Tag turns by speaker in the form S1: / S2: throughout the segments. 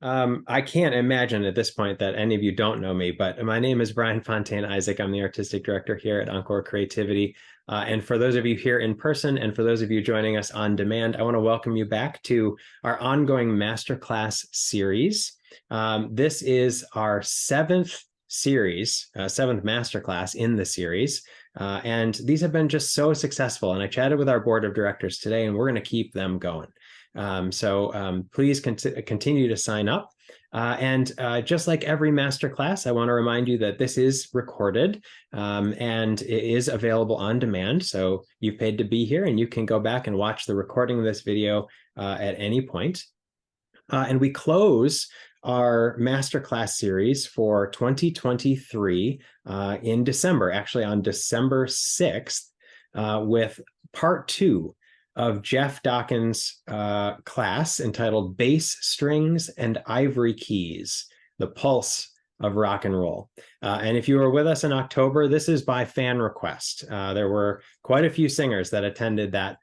S1: I can't imagine at this point that any of you don't know me, but my name is Brian Fontaine Isaac. I'm the artistic director here at Encore Creativity. And for those of you here in person and for those of you joining us on demand, I want to welcome you back to our ongoing Masterclass series. This is our seventh Masterclass in the series. And these have been just so successful. And I chatted with our board of directors today, and we're going to keep them going. Please continue to sign up. And just like every masterclass, I want to remind you that this is recorded and it is available on demand. So you've paid to be here and you can go back and watch the recording of this video at any point. And we close our masterclass series for 2023 in December, actually on December 6th, with part 2 of Jeff Dawkins' class entitled Bass Strings and Ivory Keys, the Pulse of Rock and Roll. And if you were with us in October, this is by fan request. There were quite a few singers that attended that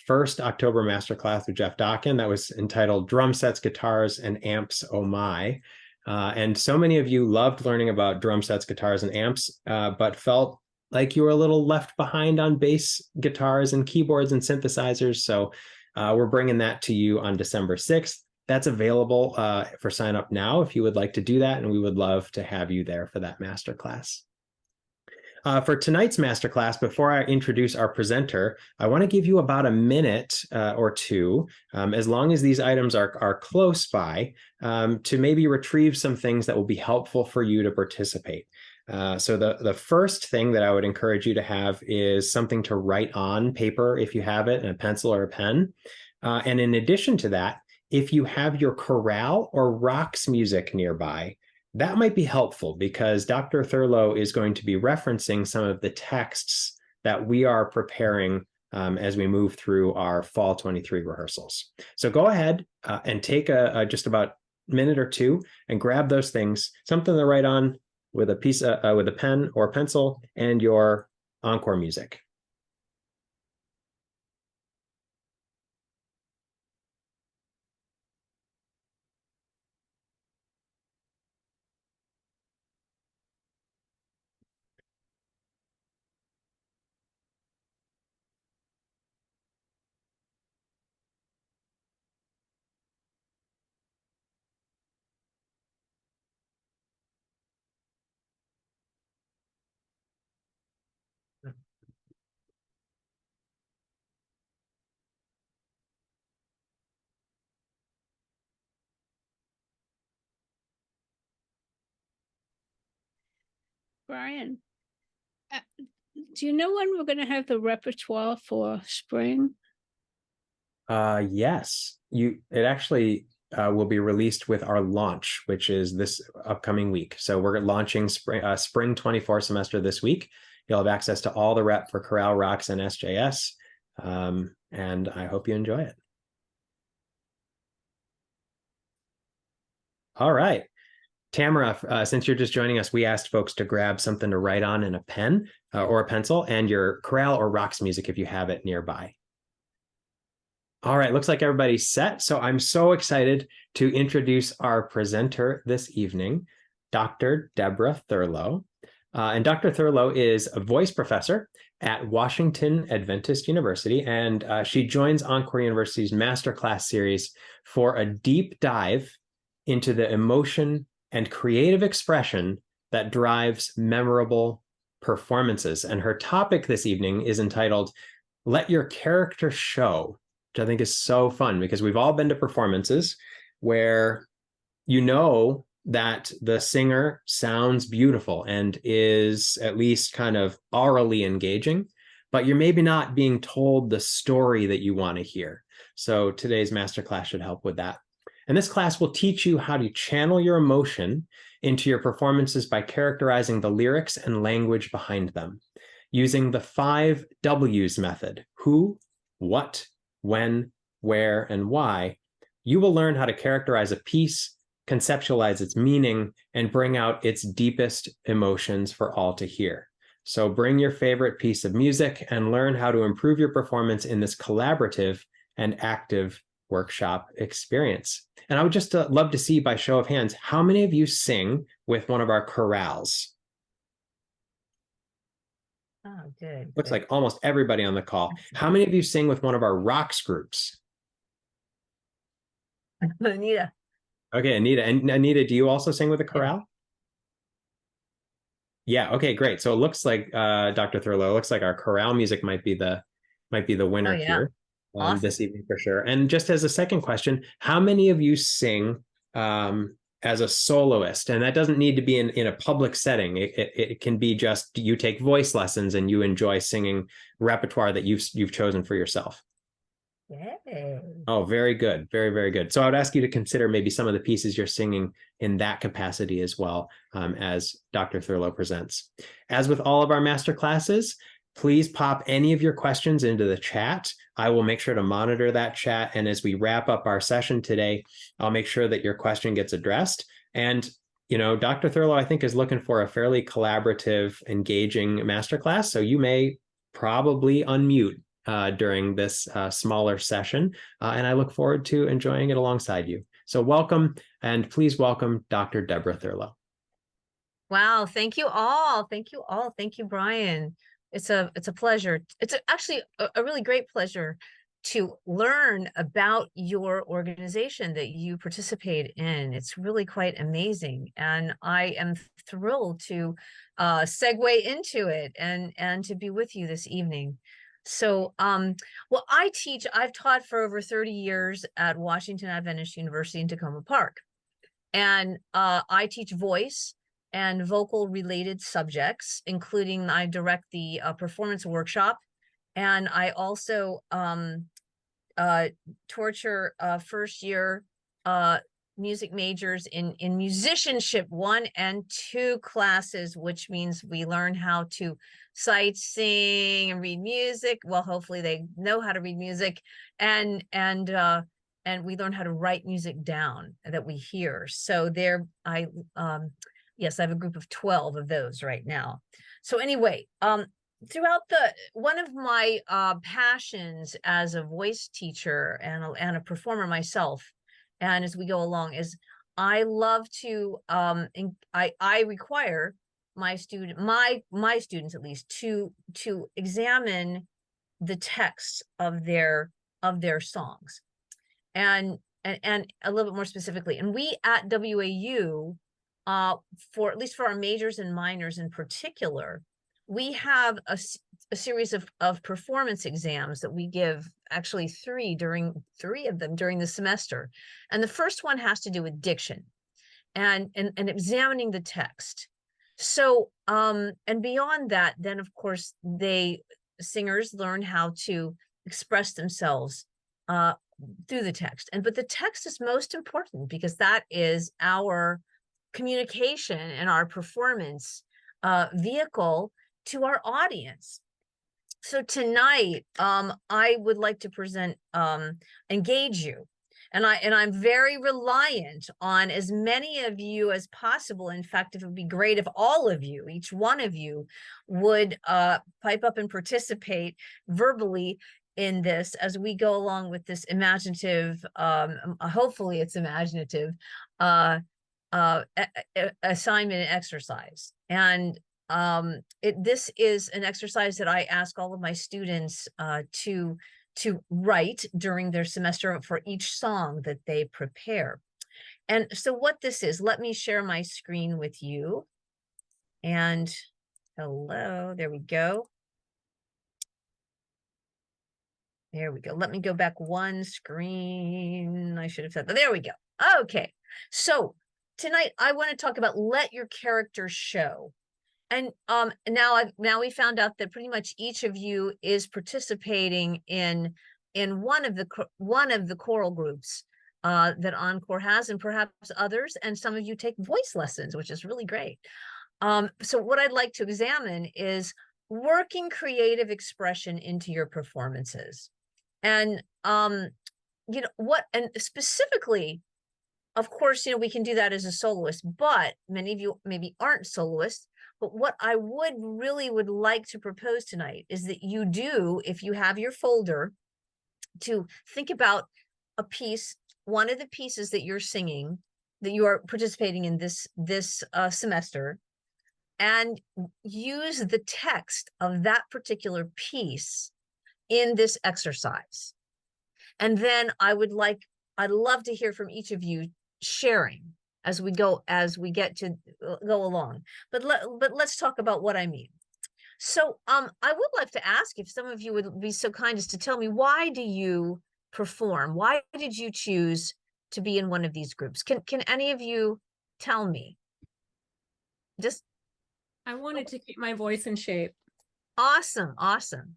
S1: first October masterclass with Jeff Dawkins that was entitled Drum Sets, Guitars, and Amps, Oh My. And so many of you loved learning about drum sets, guitars, and amps, but felt like you were a little left behind on bass guitars and keyboards and synthesizers. So we're bringing that to you on December 6th. That's available for sign up now if you would like to do that. And we would love to have you there for that masterclass. For tonight's masterclass, before I introduce our presenter, I want to give you about a minute or two, as long as these items are close by, to maybe retrieve some things that will be helpful for you to participate. So the first thing that I would encourage you to have is something to write on paper if you have it, and a pencil or a pen. And in addition to that, if you have your chorale or rocks music nearby, that might be helpful because Dr. Thurlow is going to be referencing some of the texts that we are preparing as we move through our fall 23 rehearsals. So go ahead and take just about a minute or two and grab those things, something to write on with a pen or pencil, and your encore music.
S2: Brian, do you know when we're going to have the repertoire for spring?
S1: Yes, it actually will be released with our launch, which is this upcoming week. So we're launching spring 24 semester this week. You'll have access to all the rep for chorale, rocks, and SJS. And I hope you enjoy it. All right. Tamara, since you're just joining us, we asked folks to grab something to write on and a pen or a pencil, and your chorale or rocks music if you have it nearby. All right, looks like everybody's set. So I'm so excited to introduce our presenter this evening, Dr. Deborah Thurlow. And Dr. Thurlow is a voice professor at Washington Adventist University, and she joins Encore University's Masterclass series for a deep dive into the emotion and creative expression that drives memorable performances. And her topic this evening is entitled, Let Your Character Show, which I think is so fun because we've all been to performances where you know that the singer sounds beautiful and is at least kind of aurally engaging, but you're maybe not being told the story that you want to hear. So today's masterclass should help with that. And this class will teach you how to channel your emotion into your performances by characterizing the lyrics and language behind them, using the 5 W's method: who, what, when, where, and why. You will learn how to characterize a piece, conceptualize its meaning, and bring out its deepest emotions for all to hear. So bring your favorite piece of music and learn how to improve your performance in this collaborative and active workshop experience. And I would just love to see, by show of hands, how many of you sing with one of our chorales?
S3: Oh, good.
S1: Looks
S3: good.
S1: like almost everybody on the call. How many of you sing with one of our rocks groups?
S3: Anita.
S1: Okay, Anita. And Anita, do you also sing with a chorale? Yeah, okay, great. So it looks like Dr. Thurlow, it looks like our chorale music might be the winner here
S3: Awesome.
S1: this evening for sure. And just as a second question, how many of you sing as a soloist? And that doesn't need to be in a public setting. It can be just you take voice lessons and you enjoy singing repertoire that you've chosen for yourself.
S3: Yay.
S1: Oh, very good. Very, very good. So I would ask you to consider maybe some of the pieces you're singing in that capacity as well, as Dr. Thurlow presents. As with all of our master classes, please pop any of your questions into the chat. I will make sure to monitor that chat. And as we wrap up our session today, I'll make sure that your question gets addressed. And Dr. Thurlow, I think, is looking for a fairly collaborative, engaging masterclass. So you may probably unmute during this smaller session. And I look forward to enjoying it alongside you. So welcome, and please welcome Dr. Deborah Thurlow.
S3: Wow. Thank you all. Thank you all. Thank you, Brian. It's a pleasure. It's actually a really great pleasure to learn about your organization that you participate in. It's really quite amazing. And I am thrilled to segue into it and to be with you this evening. So, well, I've taught for over 30 years at Washington Adventist University in Tacoma Park. And I teach voice and vocal related subjects, including I direct the performance workshop. And I also torture first year music majors in musicianship 1 and 2 classes, which means we learn how to sight, sing, and read music. Well, hopefully they know how to read music, and we learn how to write music down that we hear. So yes, I have a group of 12 of those right now. So anyway, throughout one of my passions as a voice teacher and a performer myself, and as we go along, is I love to I require my students at least to examine the text of their songs, and a little bit more specifically. And we at WAU, for at least for our majors and minors in particular, we have a series of performance exams that we give, actually three of them during the semester. And the first one has to do with diction and examining the text. So, and beyond that, then of course, singers learn how to express themselves through the text. But the text is most important because that is our communication and our performance vehicle to our audience. So tonight, I would like to present Engage You. And I'm very reliant on as many of you as possible. In fact, it would be great if all of you, each one of you, would pipe up and participate verbally in this as we go along with this imaginative, hopefully it's imaginative, assignment and exercise. And this is an exercise that I ask all of my students to write during their semester for each song that they prepare. And so what this is, let me share my screen with you. And hello, there we go. There we go. Let me go back one screen. I should have said that. There we go. Okay. So tonight I want to talk about let your character show. And now we found out that pretty much each of you is participating in one of the choral groups that Encore has, and perhaps others, and some of you take voice lessons, which is really great. So what I'd like to examine is working creative expression into your performances. And and specifically, of course, we can do that as a soloist, but many of you maybe aren't soloists. But what I would like to propose tonight is that you do, if you have your folder, to think about a piece, one of the pieces that you're singing, that you are participating in this semester, and use the text of that particular piece in this exercise. And then I'd love to hear from each of you sharing as we get to go along. But let's talk about what I mean. So I would like to ask if some of you would be so kind as to tell me, why do you perform? Why did you choose to be in one of these groups? Can any of you tell me? Just
S4: I wanted to keep my voice in shape.
S3: awesome.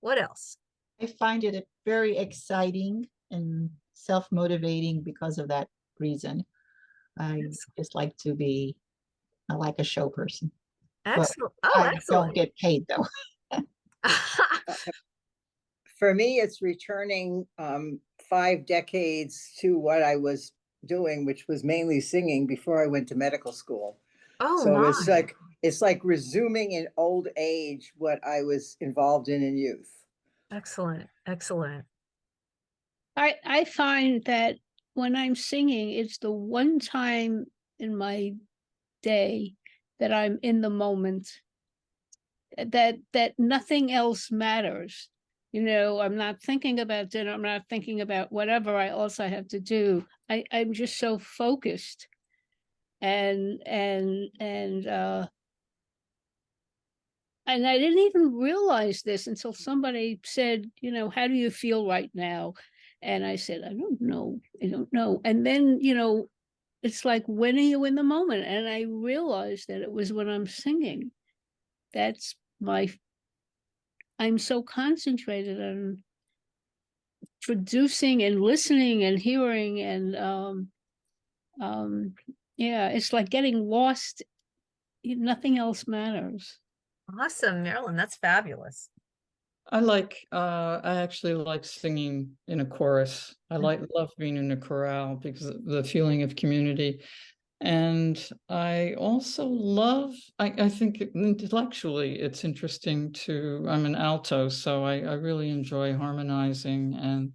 S3: What else?
S5: I find it very exciting and self-motivating because of that reason. I just like to be, I like a show person.
S3: Excellent. Oh,
S5: I
S3: excellent.
S5: don't get paid though.
S6: For me, it's returning 5 decades to what I was doing, which was mainly singing before I went to medical school.
S3: Oh,
S6: So
S3: my.
S6: it's like resuming in old age what I was involved in youth.
S3: Excellent.
S2: I find that when I'm singing, it's the one time in my day that I'm in the moment, that nothing else matters. I'm not thinking about dinner. I'm not thinking about whatever else I have to do. I'm just so focused. And I didn't even realize this until somebody said, how do you feel right now? And I said, I don't know. And then, it's like, when are you in the moment? And I realized that it was when I'm singing. I'm so concentrated on producing and listening and hearing, and it's like getting lost. Nothing else matters.
S3: Awesome, Marilyn. That's fabulous.
S7: I actually like singing in a chorus. Love being in a chorale because of the feeling of community. And I also I think intellectually it's interesting I'm an alto, so I really enjoy harmonizing,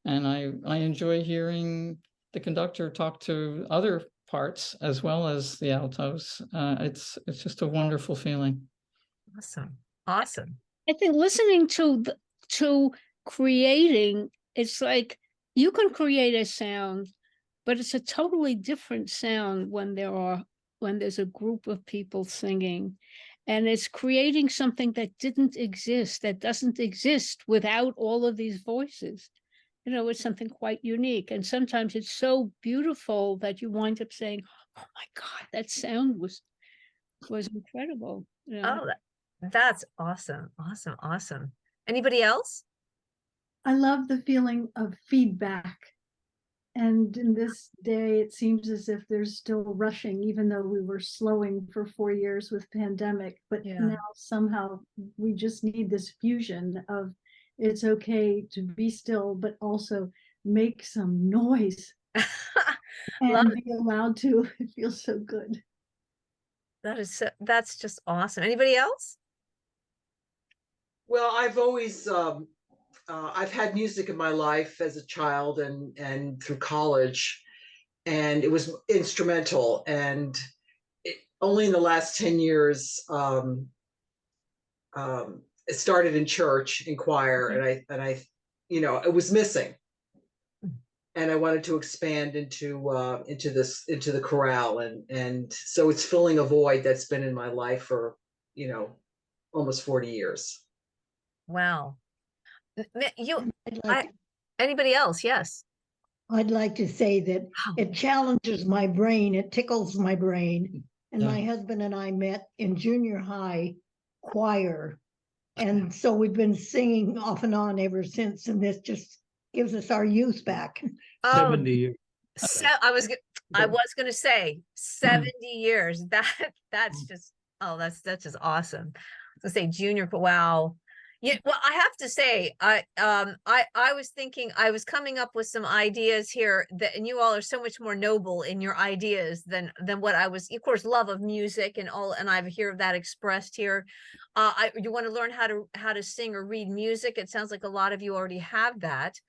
S7: and I enjoy hearing the conductor talk to other parts as well as the altos. It's just a wonderful feeling.
S3: Awesome.
S2: I think listening to creating, it's like you can create a sound, but it's a totally different sound when there's a group of people singing, and it's creating something that doesn't exist without all of these voices. It's something quite unique, and sometimes it's so beautiful that you wind up saying, oh my God, that sound was incredible.
S3: Oh, that's awesome. Anybody else?
S8: I love the feeling of feedback. And in this day, it seems as if there's still rushing, even though we were slowing for 4 years with pandemic. But now somehow we just need this fusion of it's okay to be still, but also make some noise and be allowed to. It feels so good.
S3: That's just awesome. Anybody else?
S9: Well, I've always I've had music in my life as a child and through college, and it was instrumental. And only in the last 10 years, it started in church, in choir, and I, it was missing, and I wanted to expand into the chorale, and so it's filling a void that's been in my life for almost 40 years.
S3: Wow. Anybody else? Yes.
S10: I'd like to say that it challenges my brain. It tickles my brain. And my husband and I met in junior high choir. And so we've been singing off and on ever since. And this just gives us our youth back.
S11: 70 years.
S3: I was going to say 70 years. That's just awesome. I was going to say junior. Wow. Yeah, well, I have to say, I was thinking, I was coming up with some ideas here and you all are so much more noble in your ideas than what I was. Of course, love of music and I hear that expressed here. You want to learn how to sing or read music. It sounds like a lot of you already have that.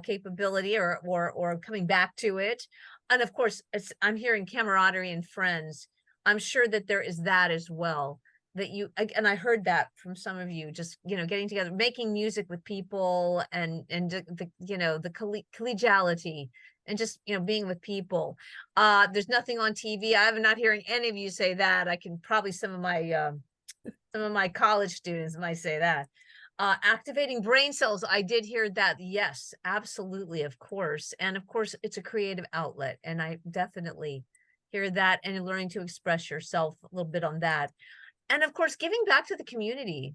S3: capability or coming back to it. And of course, I'm hearing camaraderie and friends. I'm sure that there is that as well, that and I heard that from some of you, just, getting together, making music with people, and the collegiality, and just, being with people. There's nothing on TV. I'm not hearing any of you say that. I can probably some of my college students might say that. Activating brain cells. I did hear that. Yes, absolutely. Of course. And of course, it's a creative outlet. And I definitely hear that, and learning to express yourself a little bit on that. And of course, giving back to the community,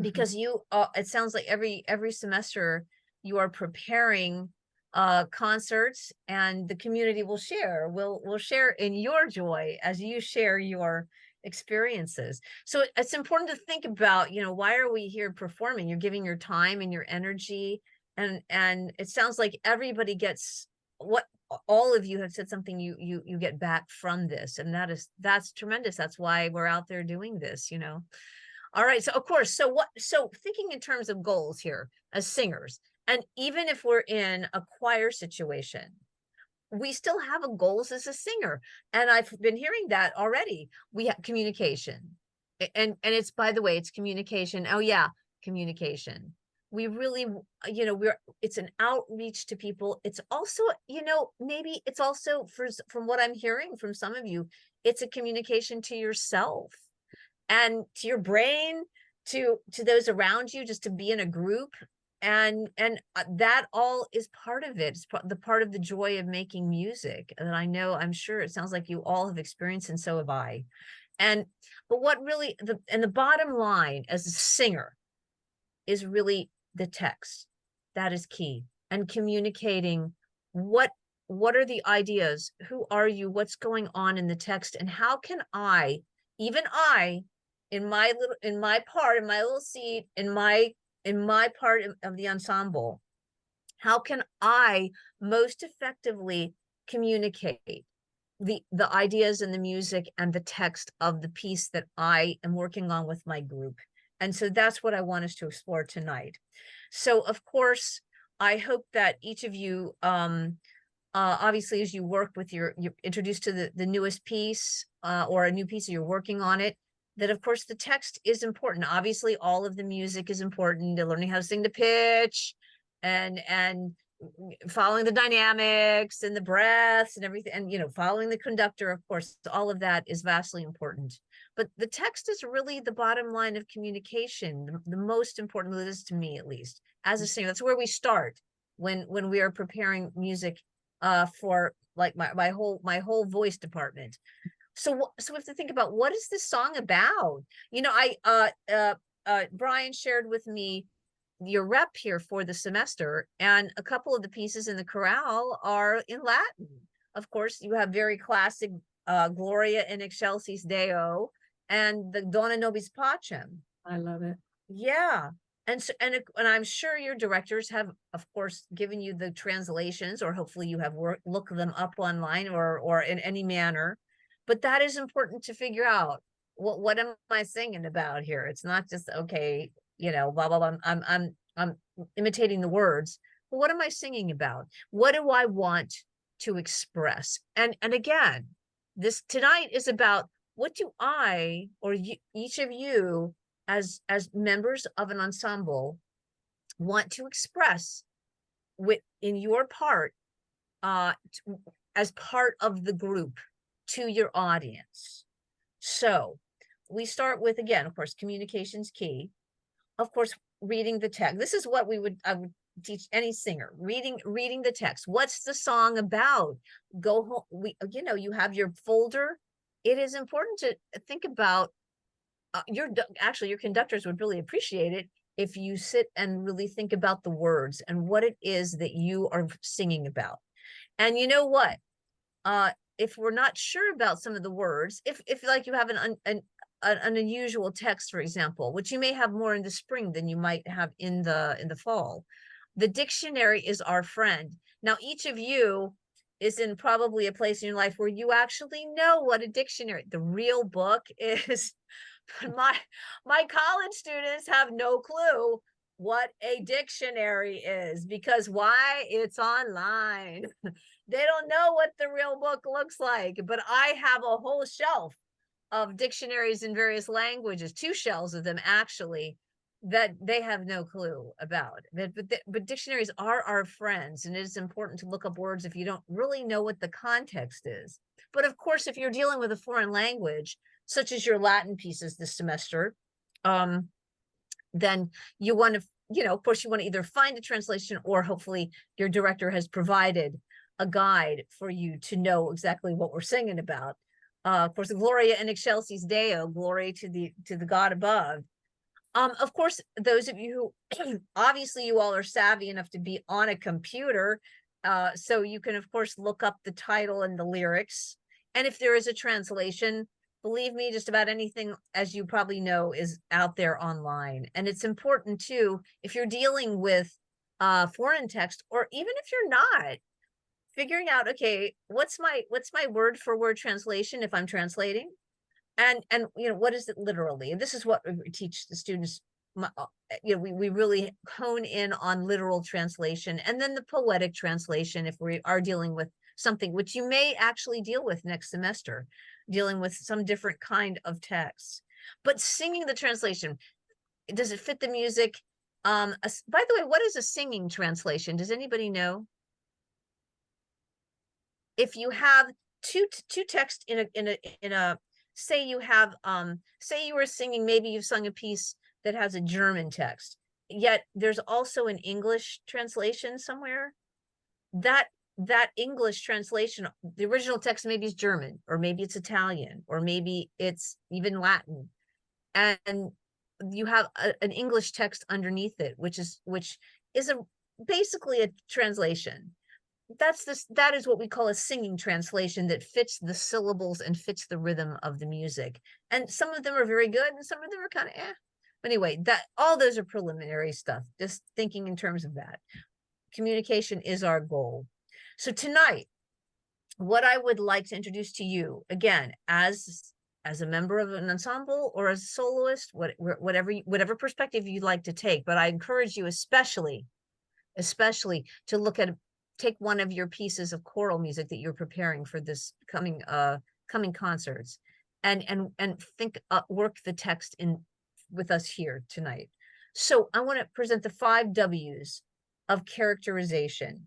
S3: because it sounds like every semester you are preparing concerts, and the community will share in your joy as you share your experiences. So it's important to think about, why are we here performing? You're giving your time and your energy, and it sounds like everybody gets what all of you have said, something you get back from this, and that's tremendous. That's why we're out there doing this. All right. So of course, so thinking in terms of goals here as singers, and even if we're in a choir situation, we still have a goals as a singer. And I've been hearing that already. We have communication, and it's, by the way, it's communication. Oh yeah, communication. We really, it's an outreach to people. It's also, maybe it's also, from what I'm hearing from some of you, it's a communication to yourself and to your brain, to those around you, just to be in a group. And that all is part of it. It's part of the joy of making music. And I'm sure it sounds like you all have experienced, and so have I. But what really, the bottom line as a singer is really the text. That is key. And communicating what are the ideas, who are you, what's going on in the text, and how can even I, in my little seat, in my part of the ensemble, how can I most effectively communicate the ideas and the music and the text of the piece that I am working on with my group? And so that's what I want us to explore tonight. So of course, I hope that each of you, obviously, as you work with you're introduced to the newest piece, or a new piece, or you're working on it, that of course the text is important. Obviously, all of the music is important, to learning how to sing the pitch, and following the dynamics and the breaths and everything, and following the conductor. Of course, all of that is vastly important. But the text is really the bottom line of communication, the most important. It is to me, at least, as a singer. That's where we start when we are preparing music for, like, my whole voice department. So we have to think about, what is this song about? Brian shared with me your rep here for the semester, and a couple of the pieces in the chorale are in Latin. Of course, you have very classic Gloria in Excelsis Deo and the Dona Nobis Pacem.
S4: I love it.
S3: Yeah. And I'm sure your directors have, of course, given you the translations, or hopefully you have looked them up online or in any manner. But that is important to figure out. What am I singing about here? It's not just, okay, blah, blah, blah. I'm imitating the words. But what am I singing about? What do I want to express? And again, this tonight is about, what do I, or each of you as members of an ensemble, want to express in your part, as part of the group, to your audience. So we start with, again, of course, communication's key. Of course, reading the text. This is what I would teach any singer. Reading the text. What's the song about? Go home. You have your folder. It is important to think about, your conductors would really appreciate it if you sit and really think about the words and what it is that you are singing about. And you know what? If we're not sure about some of the words, if like you have an unusual text, for example, which you may have more in the spring than you might have in the fall, the dictionary is our friend. Now, each of you is in probably a place in your life where you actually know what a dictionary, the real book is. My college students have no clue what a dictionary is, because why? It's online. They don't know what the real book looks like, but I have a whole shelf of dictionaries in various languages, 2 shelves of them actually, that they have no clue about. But dictionaries are our friends, and it is important to look up words if you don't really know what the context is. But of course, if you're dealing with a foreign language, such as your Latin pieces this semester, then you want to, of course, you want to either find a translation, or hopefully your director has provided a guide for you to know exactly what we're singing about. Of course, Gloria in excelsis Deo, glory to the God above. Of course, those of you who obviously you all are savvy enough to be on a computer, so you can of course look up the title and the lyrics. And if there is a translation, believe me, just about anything, as you probably know, is out there online. And it's important too, if you're dealing with foreign text, or even if you're not, figuring out, okay, what's my word for word translation if I'm translating? And what is it literally? And this is what we teach the students. We really hone in on literal translation, and then the poetic translation if we are dealing with something which you may actually deal with next semester, dealing with some different kind of text. But singing the translation, does it fit the music? By the way, what is a singing translation? Does anybody know? If you have two texts in a say you have say you were singing, maybe you've sung a piece that has a German text, yet there's also an English translation somewhere. That English translation, the original text maybe is German, or maybe it's Italian, or maybe it's even Latin, and you have an English text underneath it, which is basically a translation. That is what we call a singing translation, that fits the syllables and fits the rhythm of the music. And some of them are very good, and some of them are kind of But anyway, all those are preliminary stuff, just thinking in terms of that. Communication is our goal. So tonight, what I would like to introduce to you, again, as a member of an ensemble or as a soloist, whatever perspective you'd like to take, but I encourage you especially to take one of your pieces of choral music that you're preparing for this coming concerts, and work the text in with us here tonight. So I want to present the 5 W's of characterization,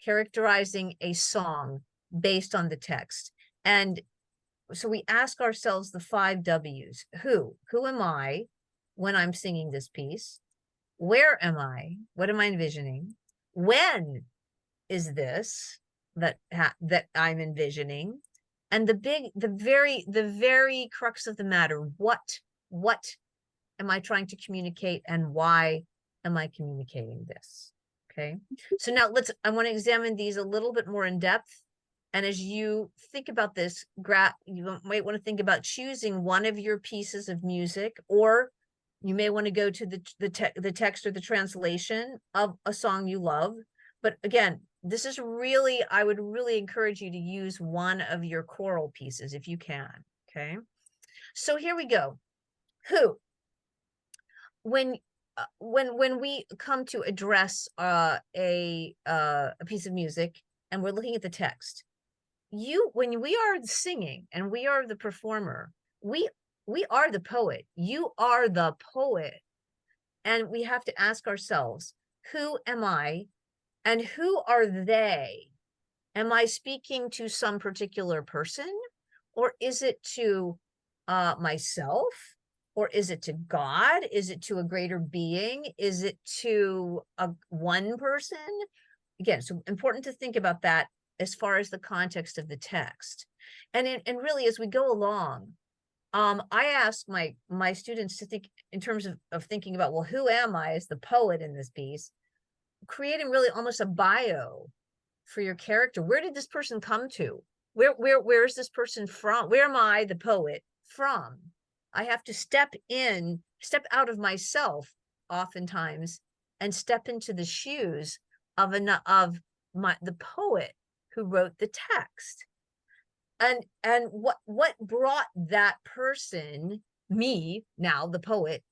S3: characterizing a song based on the text. And so we ask ourselves the 5 W's. Who am I when I'm singing this piece? Where am I? What am I envisioning? When is this that I'm envisioning? And the very crux of the matter, what am I trying to communicate, and why am I communicating this? Okay, so now I want to examine these a little bit more in depth. And as you think about this, you might want to think about choosing one of your pieces of music, or you may want to go to the text or the translation of a song you love. But again, this is really, I would really encourage you to use one of your choral pieces if you can. Okay, so here we go. Who? When we come to address a piece of music and we're looking at the text, when we are singing and we are the performer, we are the poet. You are the poet, and we have to ask ourselves, who am I, and who are they? Am I speaking to some particular person, or is it to myself? Or is it to God? Is it to a greater being? Is it to one person? Again, so important to think about that as far as the context of the text. And really, as we go along, I ask my students to think in terms of thinking about, well, who am I as the poet in this piece? Creating really almost a bio for your character. Where did this person come to? Where is this person from? Where am I, the poet, from? I have to step out of myself oftentimes, and step into the shoes of the poet who wrote the text. And what brought that person, me, now the poet,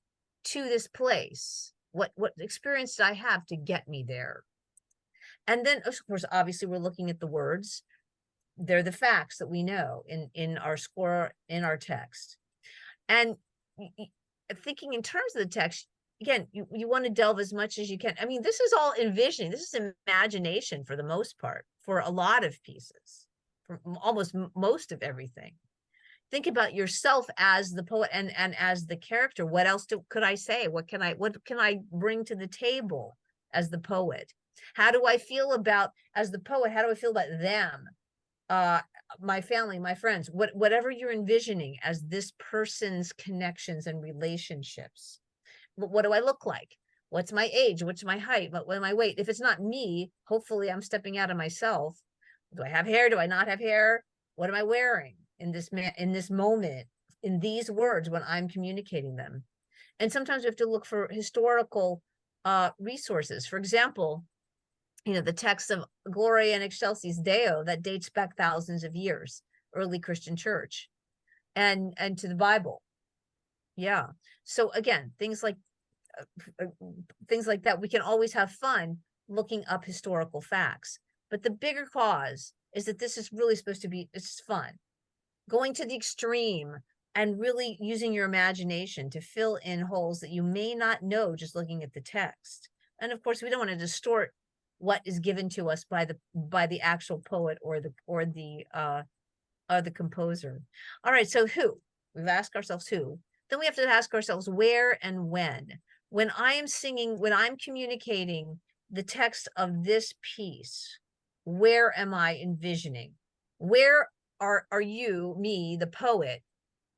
S3: to this place? What experience did I have to get me there? And then, of course, obviously, we're looking at the words. They're the facts that we know in our score, in our text. And thinking in terms of the text, again, you want to delve as much as you can. I mean, this is all envisioning. This is imagination for the most part, for a lot of pieces, for almost most of everything. Think about yourself as the poet and as the character. What else could I say? What can I bring to the table as the poet? How do I feel about, as the poet, how do I feel about them? My family, my friends, whatever you're envisioning as this person's connections and relationships. What do I look like? What's my age? What's my height? What my weight? If it's not me, hopefully I'm stepping out of myself. Do I have hair? Do I not have hair? What am I wearing in this moment, in these words when I'm communicating them? And sometimes we have to look for historical resources. For example, the text of Gloria in Excelsis Deo that dates back thousands of years, early Christian church, and to the Bible. Yeah. So again, things like that, we can always have fun looking up historical facts. But the bigger cause is that this is really supposed to be, it's fun. Going to the extreme and really using your imagination to fill in holes that you may not know just looking at the text. And of course, we don't want to distort what is given to us by the actual poet or the composer. All right, so who? We've asked ourselves who. Then we have to ask ourselves where and when. When I am singing, when I'm communicating the text of this piece, where am I envisioning? Where are you, me, the poet?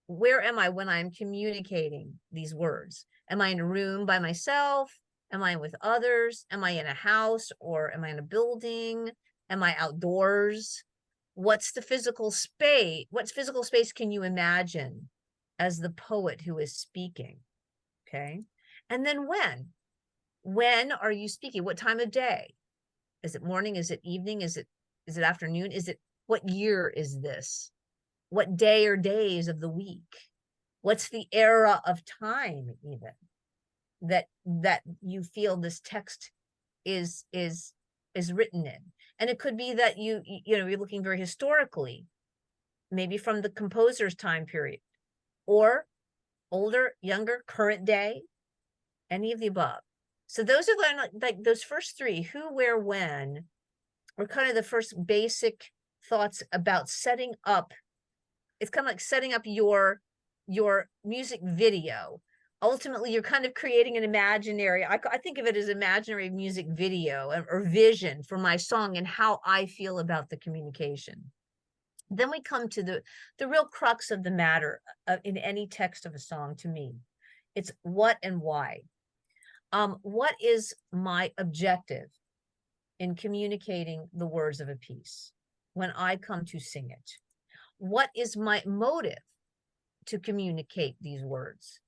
S3: Where am I when I'm communicating these words? Am I in a room by myself? Am I with others? Am I in a house or am I in a building? Am I outdoors? What's the physical space? What physical space can you imagine as the poet who is speaking? Okay. And then when? When are you speaking? What time of day? Is it morning? Is it evening? Is it afternoon? What year is this? What day or days of the week? What's the era of time even that you feel this text is written in? And it could be that you're looking very historically, maybe from the composer's time period, or older, younger, current day, any of the above. So those are like those first three, who, where, when, are kind of the first basic thoughts about setting up. It's kind of like setting up your music video. Ultimately, you're kind of creating an imaginary, I think of it as imaginary music video or vision for my song and how I feel about the communication. Then we come to the real crux of the matter in any text of a song. To me, it's what and why. What is my objective in communicating the words of a piece when I come to sing it? What is my motive to communicate these words?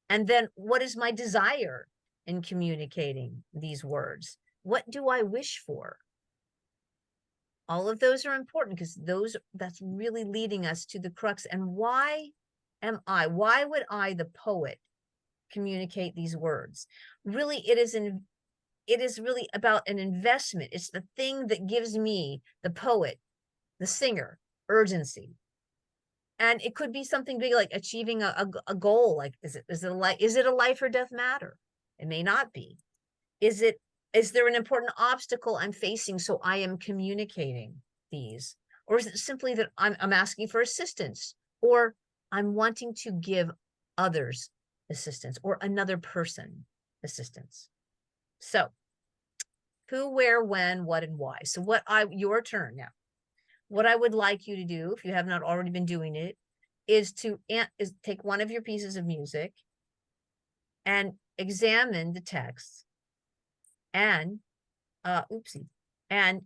S3: And then what is my desire in communicating these words? What do I wish for? All of those are important because that's really leading us to the crux. And why would I, the poet, communicate these words? Really, it is really about an investment. It's the thing that gives me, the poet, the singer, urgency. And it could be something big, like achieving a goal. Like, is it a life or death matter? It may not be. Is there an important obstacle I'm facing, so I am communicating these? Or is it simply that I'm asking for assistance, or I'm wanting to give others assistance, or another person assistance? So who, where, when, what, and why. So your turn now. What I would like you to do, if you have not already been doing it, is take one of your pieces of music and examine the text and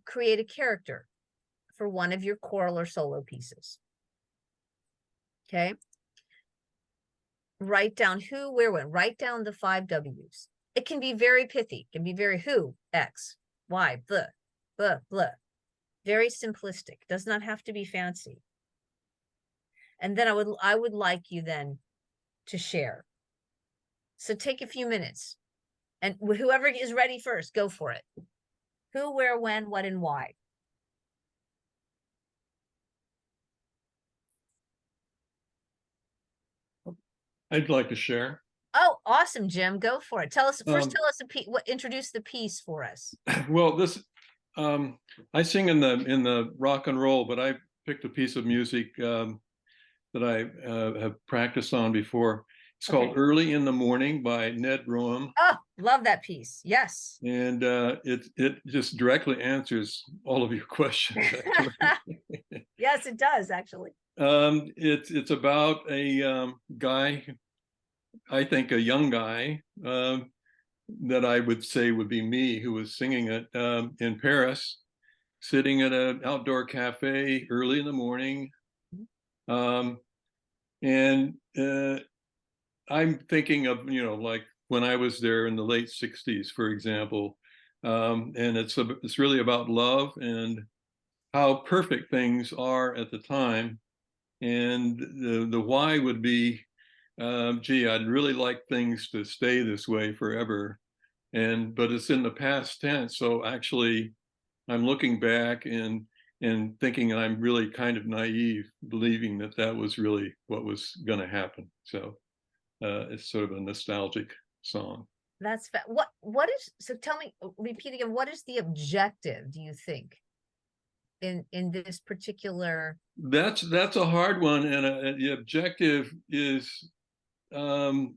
S3: create a character for one of your choral or solo pieces. Okay. Write down who, where, when. Write down the 5 W's. It can be very pithy. It can be very who, X, Y, blah, blah, blah. Very simplistic. Does not have to be fancy. And then I would like you then to share. So take a few minutes And whoever is ready first, go for it. Who, where, when, what, and why.
S11: I'd like to share.
S3: Oh, awesome, Jim. Go for it. Tell us first.
S11: Um,
S3: Tell us introduce the piece for us.
S11: Well, this I sing in the rock and roll, but I picked a piece of music that I have practiced on before. It's called "Early in the Morning" by Ned Roem.
S3: Oh, love that piece. Yes.
S11: And it just directly answers all of your questions.
S3: Yes, it does actually.
S11: It's about a guy, I think a young guy, that I would say would be me, who was singing it in Paris, sitting at an outdoor cafe early in the morning. And I'm thinking of, like when I was there in the late 60s, for example. And it's really about love and how perfect things are at the time. And the why would be, gee, I'd really like things to stay this way forever. But it's in the past tense. So actually, I'm looking back and thinking I'm really kind of naive, believing that was really what was going to happen. So it's sort of a nostalgic song.
S3: That's what is, so tell me, repeat again, what is the objective, do you think, in this particular?
S11: That's a hard one, and the objective is to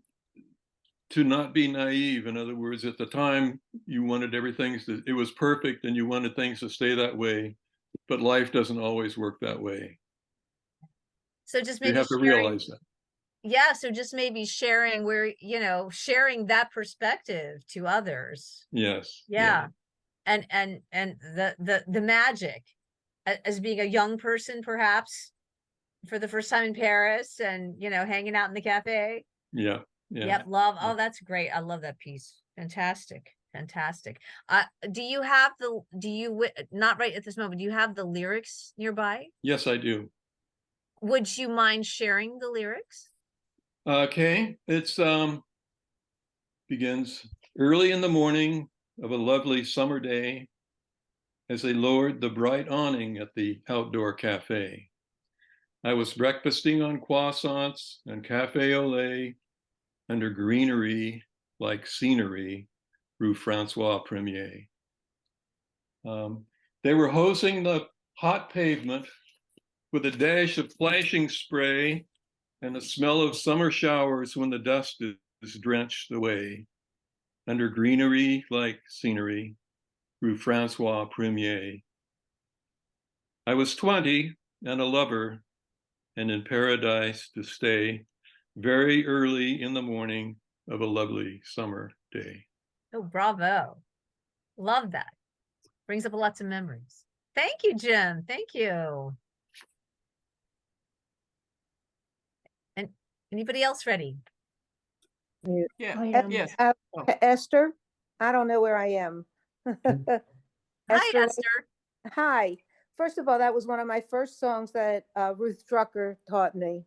S11: not be naive. In other words, at the time you wanted it was perfect and you wanted things to stay that way, but life doesn't always work that way.
S3: So just maybe
S11: you have to realize that.
S3: Yeah, so just maybe sharing sharing that perspective to others.
S11: Yes.
S3: Yeah. And the magic as being a young person, perhaps for the first time in Paris and hanging out in the cafe.
S11: Yeah.
S3: Yep, love. Oh, that's great. I love that piece. Fantastic. Do you not right at this moment, do you have the lyrics nearby?
S11: Yes, I do.
S3: Would you mind sharing the lyrics?
S11: Okay, it's begins early in the morning of a lovely summer day as they lowered the bright awning at the outdoor cafe. I was breakfasting on croissants and cafe au lait under greenery like scenery, Rue Francois Premier. They were hosing the hot pavement with a dash of flashing spray and the smell of summer showers when the dust is drenched away. Under greenery like scenery, Rue Francois Premier. I was 20 and a lover, and in paradise to stay very early in the morning of a lovely summer day.
S3: Oh, bravo. Love that. Brings up lots of memories. Thank you, Jim. Thank you. And anybody else ready?
S7: Yeah. Yes.
S12: Esther, I don't know where I am.
S3: Hi, Esther.
S12: Hi. First of all, that was one of my first songs that Ruth Drucker taught me.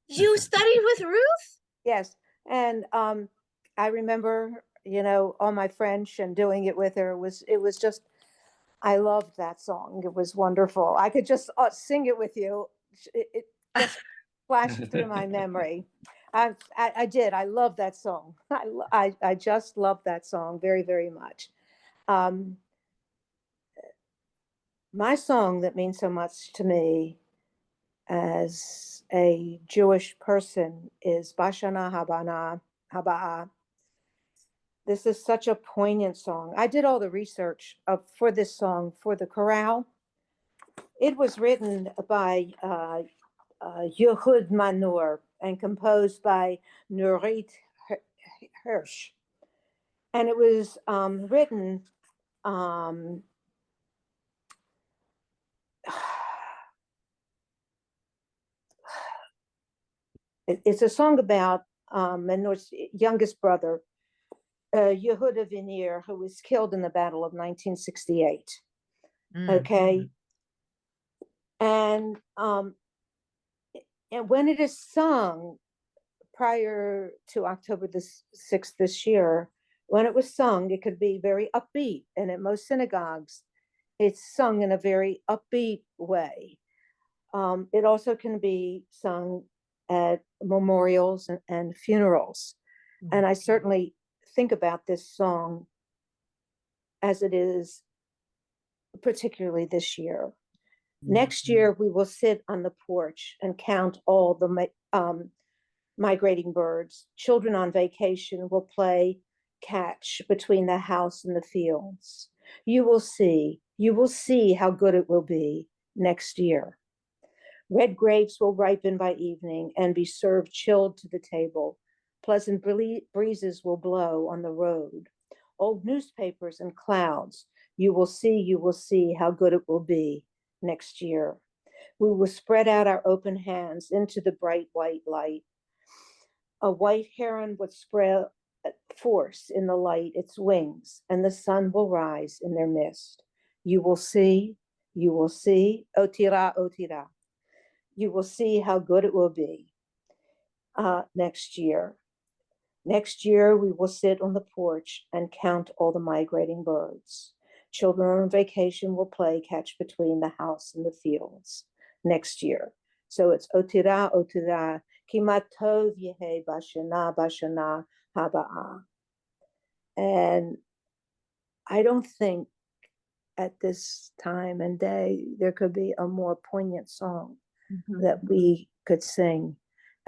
S3: You studied with Ruth?
S12: Yes. And I remember, all my French and doing it with her. It was just, I loved that song. It was wonderful. I could just sing it with you. It just flashed through my memory. I did. I love that song. I just love that song very, very much. My song that means so much to me as a Jewish person is Bashana Haba'a. This is such a poignant song. I did all the research for this song for the chorale. It was written by Yehud Manur and composed by Nurit Hirsch. And it was written it's a song about Manur's youngest brother, Yehuda Veneer, who was killed in the Battle of 1968. Okay. And when it is sung prior to October the 6th this year, when it was sung, it could be very upbeat. And at most synagogues, it's sung in a very upbeat way. It also can be sung at memorials and funerals. And I certainly think about this song as it is, particularly this year. Next year, we will sit on the porch and count all the migrating birds. Children on vacation will play catch between the house and the fields. You will see how good it will be next year. Red grapes will ripen by evening and be served chilled to the table. Pleasant breezes will blow on the road. Old newspapers and clouds. You will see how good it will be next year. We will spread out our open hands into the bright white light. A white heron would spread force in the light its wings, and the sun will rise in their midst. You will see, otira, otira. You will see how good it will be next year. Next year, we will sit on the porch and count all the migrating birds. Children on vacation will play catch between the house and the fields next year. So it's otira, otira, kimatov yehe bashana, bashana, haba'a. And I don't think at this time and day there could be a more poignant song that we could sing.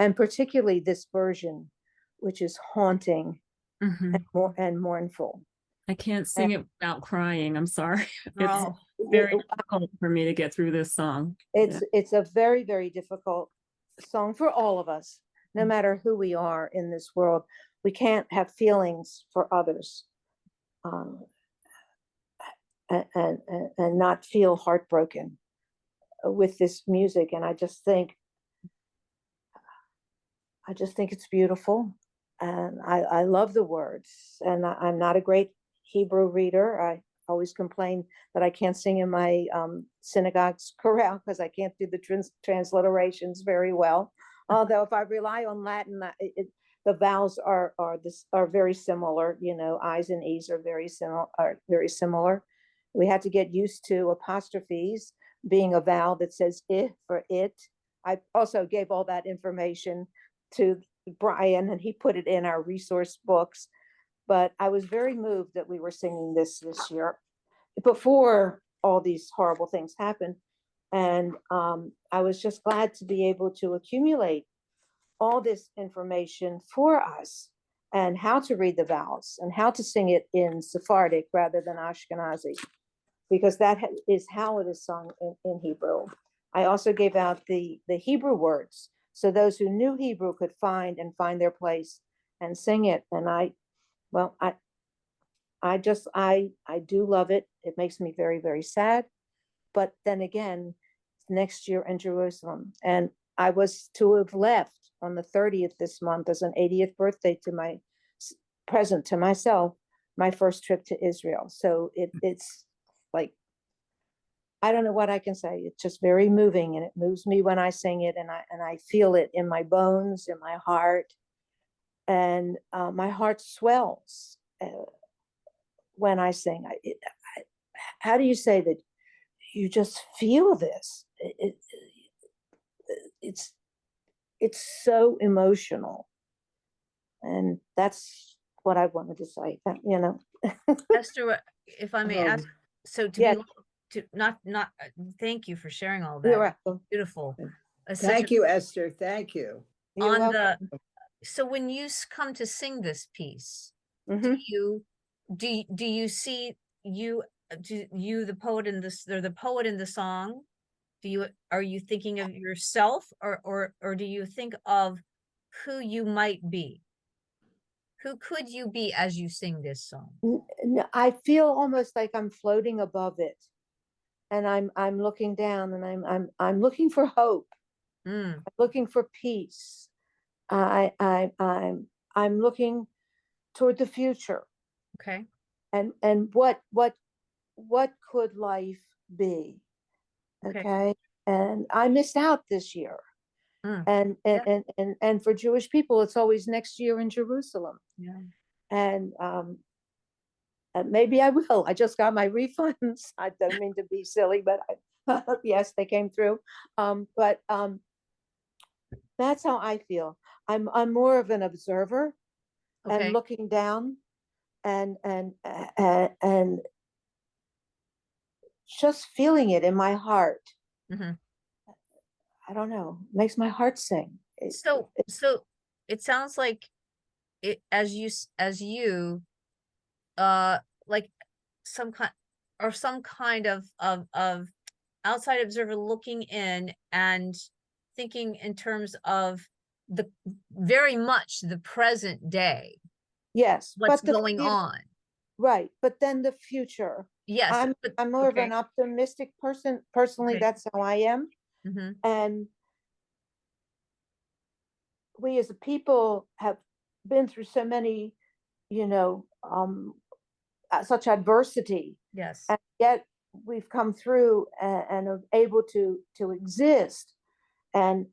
S12: And particularly this version, which is haunting and mournful.
S4: I can't sing it without crying. I'm sorry. It's
S3: Oh.
S4: very difficult for me to get through this song.
S12: It's a very, very difficult song for all of us, no matter who we are in this world. We can't have feelings for others and not feel heartbroken with this music. And I just think it's beautiful. And I love the words. And I'm not a great Hebrew reader. I always complain that I can't sing in my synagogue's chorale because I can't do the transliterations very well. Although if I rely on Latin, the vowels are very similar. You know, I's and E's are very similar. We had to get used to apostrophes being a vowel that says I for it. I also gave all that information to Brian, and he put it in our resource books. But I was very moved that we were singing this year before all these horrible things happened. And I was just glad to be able to accumulate all this information for us and how to read the vowels and how to sing it in Sephardic rather than Ashkenazi, because that is how it is sung in Hebrew. I also gave out the Hebrew words, so those who knew Hebrew could find their place and sing it. And I do love it. It makes me very, very sad. But then again, next year in Jerusalem. And I was to have left on the 30th this month as an 80th birthday to my present to myself, my first trip to Israel. So it's like, I don't know what I can say. It's just very moving, and it moves me when I sing it, and I feel it in my bones, in my heart, and my heart swells when I sing. How do you say that? You just feel this. It's so emotional, and that's what I wanted to say. You know,
S3: Esther, if I may ask, so thank you for sharing all that.
S12: You're welcome.
S3: Beautiful.
S6: Thank you, Esther. Thank you.
S3: So when you come to sing this piece,
S12: Mm-hmm.
S3: do you see the poet in this, or the poet in the song? Are you thinking of yourself, or do you think of who you might be? Who could you be as you sing this song?
S12: No, I feel almost like I'm floating above it, and I'm looking down, and I'm looking for hope. I'm looking for peace. I'm looking toward the future.
S3: Okay.
S12: And what could life be? Okay. And I missed out this year. And for Jewish people, it's always next year in Jerusalem.
S3: Yeah.
S12: And maybe I will. I just got my refunds. I don't mean to be silly, but yes, they came through. But that's how I feel. I'm more of an observer
S3: Okay.
S12: and looking down and just feeling it in my heart.
S3: Mhm.
S12: I don't know, makes my heart sing.
S3: So it sounds like it as you like some kind of outside observer looking in and thinking in terms of the very much the present day,
S12: Yes,
S3: what's
S12: but the
S3: going on.
S12: right, but then the future.
S3: Yes, but
S12: I'm more of
S3: okay.
S12: an optimistic person. Personally,
S3: Okay.
S12: that's how I am.
S3: Mhm.
S12: And we as a people have been through so many, such adversity,
S3: Yes.
S12: and yet we've come through and are able to exist. And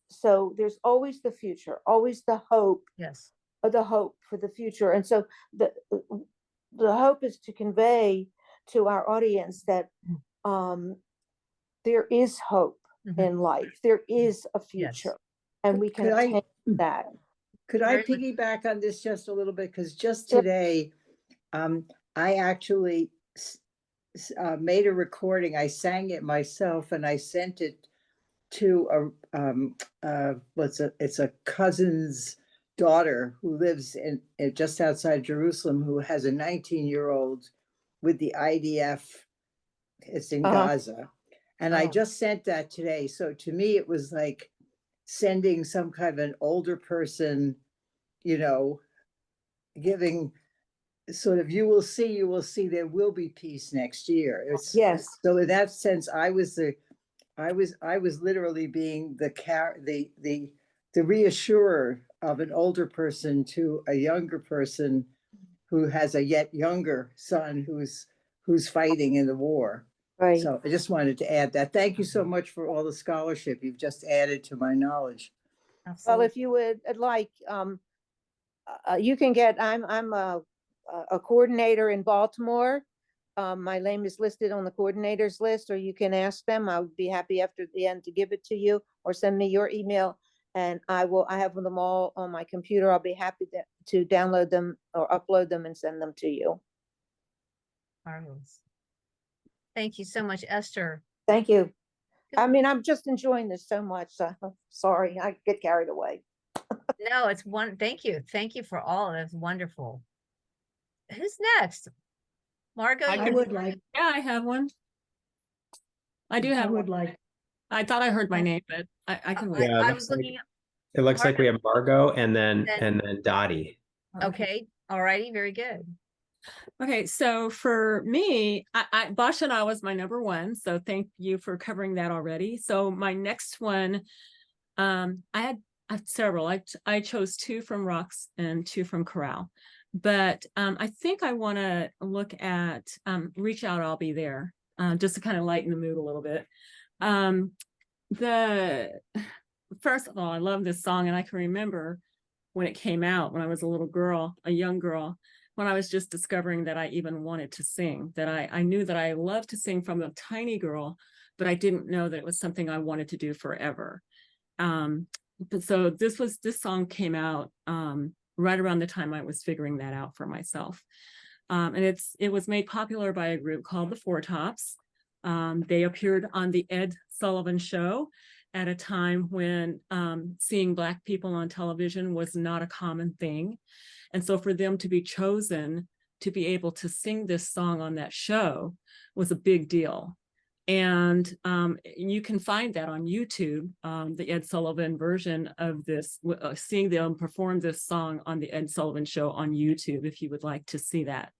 S12: so there's always the future, always the hope,
S3: Yes.
S12: the hope for the future. And so the hope is to convey to our audience that there is hope in life. There is a future, and we can
S6: Could I-
S12: attain that.
S6: Could I
S3: Very good.
S6: piggyback on this just a little bit? Because just
S12: Sure.
S6: today, I actually made a recording. I sang it myself and I sent it to it's a cousin's daughter who lives in just outside Jerusalem, who has a 19-year-old with the IDF. It's in Gaza. And I just sent that today. So to me, it was like sending some kind of an older person, giving sort of, you will see there will be peace next year.
S12: Yes.
S6: So in that sense, I was literally being the reassurer of an older person to a younger person who has a yet younger son who's fighting in the war.
S12: Right.
S6: So I just wanted to add that. Thank you so much for all the scholarship you've just added to my knowledge.
S12: Well, if you would like, you can get. I'm a coordinator in Baltimore. My name is listed on the coordinators list, or you can ask them. I would be happy after the end to give it to you, or send me your email, and I have them all on my computer. I'll be happy to download them or upload them and send them to you.
S3: Marvelous. Thank you so much, Esther.
S12: Thank you. I mean, I'm just enjoying this so much. So sorry, I get carried away.
S3: No, it's thank you. Thank you for all. That's wonderful. Who's next? Margot?
S10: I would like,
S4: Yeah, I have one. I do have
S10: I would
S4: one.
S10: like,
S4: I thought I heard my name, but I can wait.
S1: Yeah,
S3: I
S1: it
S3: was
S1: looks
S3: looking
S1: It looks like we have Margot and
S3: Then-
S1: then Dottie.
S3: Okay. All righty. Very good.
S4: Okay, so for me, Bashana was my number one. So thank you for covering that already. So my next one, I had several. I chose two from Rocks and two from Chorale. But I think I want to look at Reach Out, I'll Be There, just to kind of lighten the mood a little bit. First of all, I love this song, and I can remember when it came out when I was a little girl, a young girl, when I was just discovering that I even wanted to sing, that I knew that I loved to sing from a tiny girl, but I didn't know that it was something I wanted to do forever. But so this song came out right around the time I was figuring that out for myself. And it was made popular by a group called the Four Tops. They appeared on the Ed Sullivan Show at a time when seeing Black people on television was not a common thing. And so for them to be chosen to be able to sing this song on that show was a big deal. And you can find that on YouTube, the Ed Sullivan version of this, seeing them perform this song on the Ed Sullivan Show on YouTube, if you would like to see that.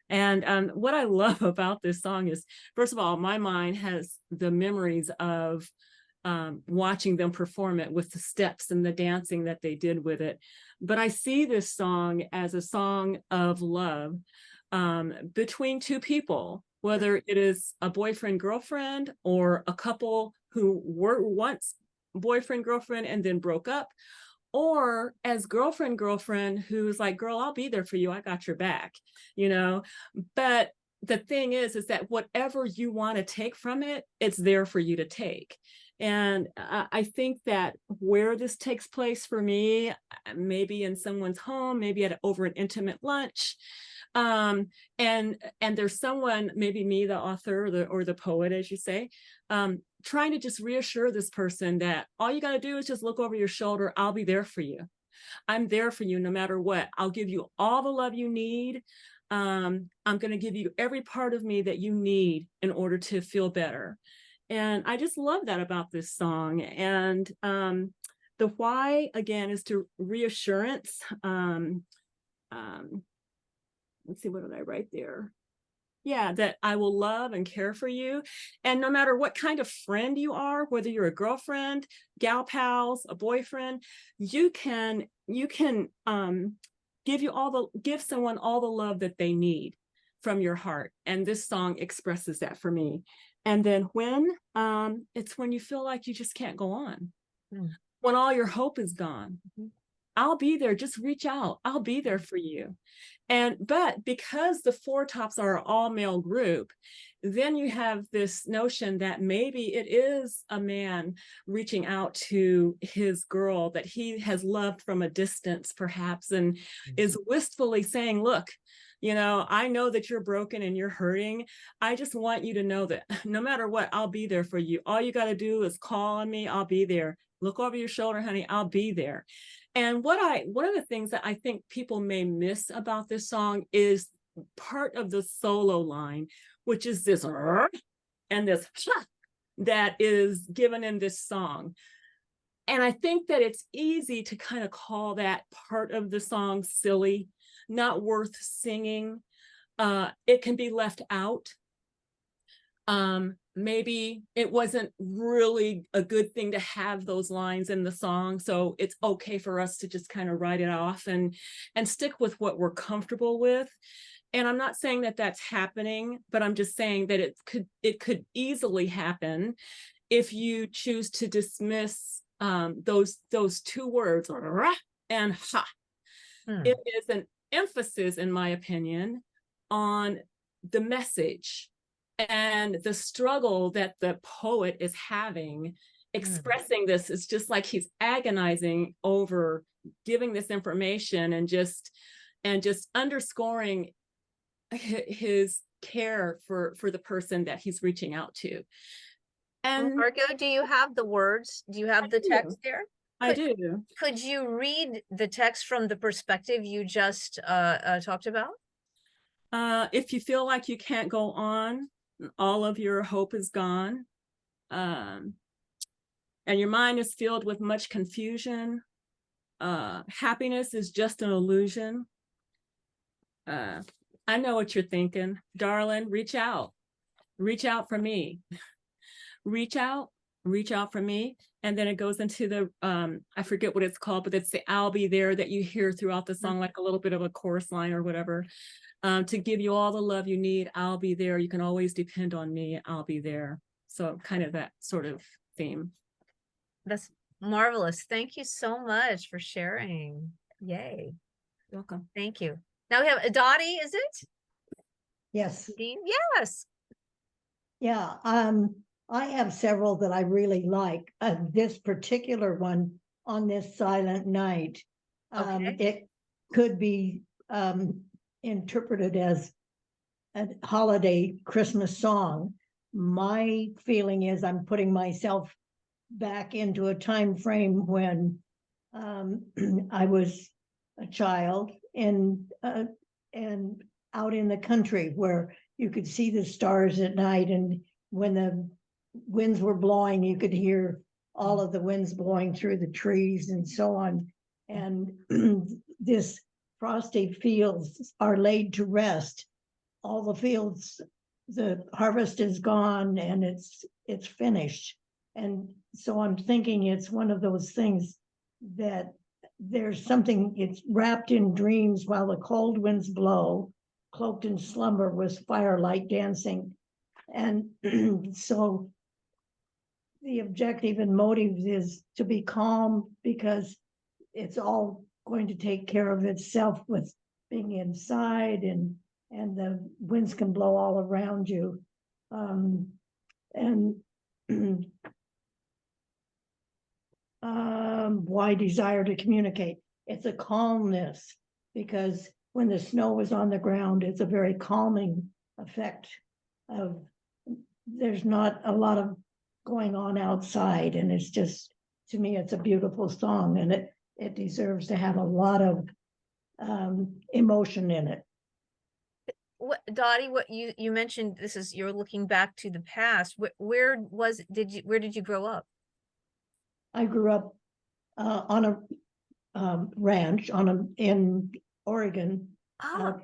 S4: And what I love about this song is, first of all, my mind has the memories of watching them perform it with the steps and the dancing that they did with it. But I see this song as a song of love between two people, whether it is a boyfriend, girlfriend, or a couple who were once boyfriend, girlfriend, and then broke up, or as girlfriend who's like, girl, I'll be there for you. I got your back, you know. But the thing is that whatever you want to take from it, it's there for you to take. And I think that where this takes place for me, maybe in someone's home, maybe over an intimate lunch, and there's someone, maybe me, the author or the poet, as you say, trying to just reassure this person that all you got to do is just look over your shoulder. I'll be there for you. I'm there for you no matter what. I'll give you all the love you need. I'm going to give you every part of me that you need in order to feel better. And I just love that about this song. And the why, again, is to reassurance. Let's see, what did I write there? Yeah, that I will love and care for you. And no matter what kind of friend you are, whether you're a girlfriend, gal pals, a boyfriend, you can give someone all the love that they need from your heart. And this song expresses that for me. And then it's when you feel like you just can't go on, when all your hope is gone. I'll be there. Just reach out. I'll be there for you. But because the Four Tops are an all-male group, then you have this notion that maybe it is a man reaching out to his girl that he has loved from a distance, perhaps, and is wistfully saying, look, you know, I know that you're broken and you're hurting. I just want you to know that no matter what, I'll be there for you. All you got to do is call on me. I'll be there. Look over your shoulder, honey. I'll be there. And one of the things that I think people may miss about this song is part of the solo line, which is this and this that is given in this song. And I think that it's easy to kind of call that part of the song silly, not worth singing. It can be left out. Maybe it wasn't really a good thing to have those lines in the song, so it's okay for us to just kind of write it off and stick with what we're comfortable with. And I'm not saying that that's happening, but I'm just saying that it could easily happen if you choose to dismiss those two words, and ha. It is an emphasis, in my opinion, on the message and the struggle that the poet is having expressing this. Is just like he's agonizing over giving this information and just underscoring his care for the person that he's reaching out to. And
S3: Margot, do you have the words? Do you have the text there?
S4: I do.
S3: Could you read the text from the perspective you just talked about?
S4: If you feel like you can't go on, all of your hope is gone, and your mind is filled with much confusion, happiness is just an illusion. I know what you're thinking, darling. Reach out for me. Reach out for me. And then it goes into the I forget what it's called, but it's the I'll be there that you hear throughout the song, like a little bit of a chorus line or whatever. To give you all the love you need, I'll be there. You can always depend on me. I'll be there. So kind of that sort of theme.
S3: That's marvelous. Thank you so much for sharing. Yay.
S4: You're welcome.
S3: Thank you. Now we have Dottie, is it?
S10: Yes.
S3: Yes.
S10: Yeah. I have several that I really like. This particular one, On This Silent Night, it could be interpreted as a holiday Christmas song. My feeling is I'm putting myself back into a time frame when I was a child and out in the country where you could see the stars at night, and when the winds were blowing, you could hear all of the winds blowing through the trees and so on. And this frosty fields are laid to rest. All the fields, the harvest is gone and it's finished. And so I'm thinking it's one of those things that there's something, it's wrapped in dreams while the cold winds blow, cloaked in slumber with firelight dancing. And so the objective and motive is to be calm, because it's all going to take care of itself with being inside, and the winds can blow all around you. And why desire to communicate? It's a calmness, because when the snow is on the ground, it's a very calming effect of, there's not a lot of going on outside, and it's just, to me, it's a beautiful song, and it deserves to have a lot of emotion in it.
S3: What, Dottie, what you mentioned, this is, you're looking back to the past. Where did you grow up?
S10: I grew up on a ranch in Oregon,
S3: Oh,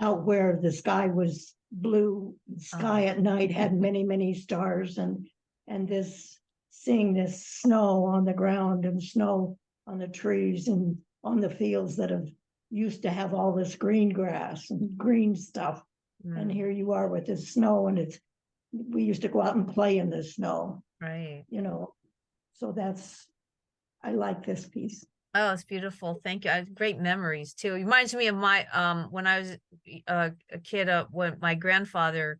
S10: out where the sky was blue. The sky at night had many, many stars, and seeing this snow on the ground and snow on the trees and on the fields that have used to have all this green grass and green stuff. And here you are with this snow, and we used to go out and play in the snow.
S3: right.
S10: So I like this piece.
S3: Oh, it's beautiful. Thank you. I have great memories too. It reminds me of my when I was a kid. When my grandfather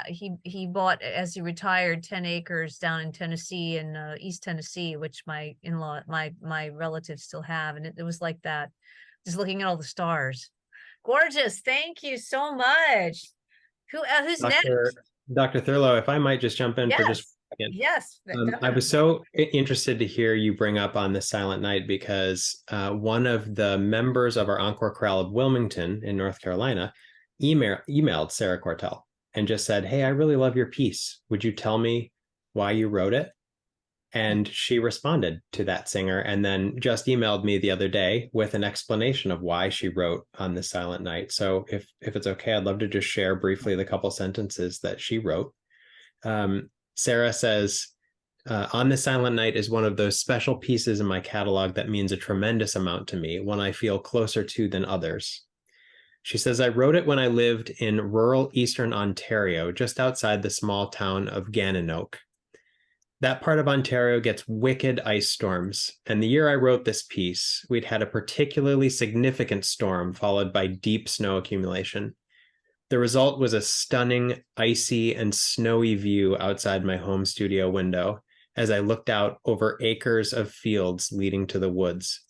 S3: he bought, as he retired, 10 acres down in Tennessee, in East Tennessee, which my in-law, my relatives still have, and it was like that, just looking at all the stars. Gorgeous. Thank you so much. Who's next?
S1: Dr. Thurlow, if I might just jump in for just a second.
S3: Yes.
S1: I was so interested to hear you bring up on the Silent Night, because one of the members of our Encore Chorale of Wilmington in North Carolina emailed Sarah Cortell and just said, "Hey, I really love your piece. Would you tell me why you wrote it?" And she responded to that singer, and then just emailed me the other day with an explanation of why she wrote On This Silent Night. So if it's okay, I'd love to just share briefly the couple sentences that she wrote. Sarah says, On This Silent Night is one of those special pieces in my catalog that means a tremendous amount to me, one I feel closer to than others. She says, I wrote it when I lived in rural Eastern Ontario, just outside the small town of Gananoque. That part of Ontario gets wicked ice storms, and the year I wrote this piece, we'd had a particularly significant storm followed by deep snow accumulation. The result was a stunning, icy and snowy view outside my home studio window as I looked out over acres of fields leading to the woods.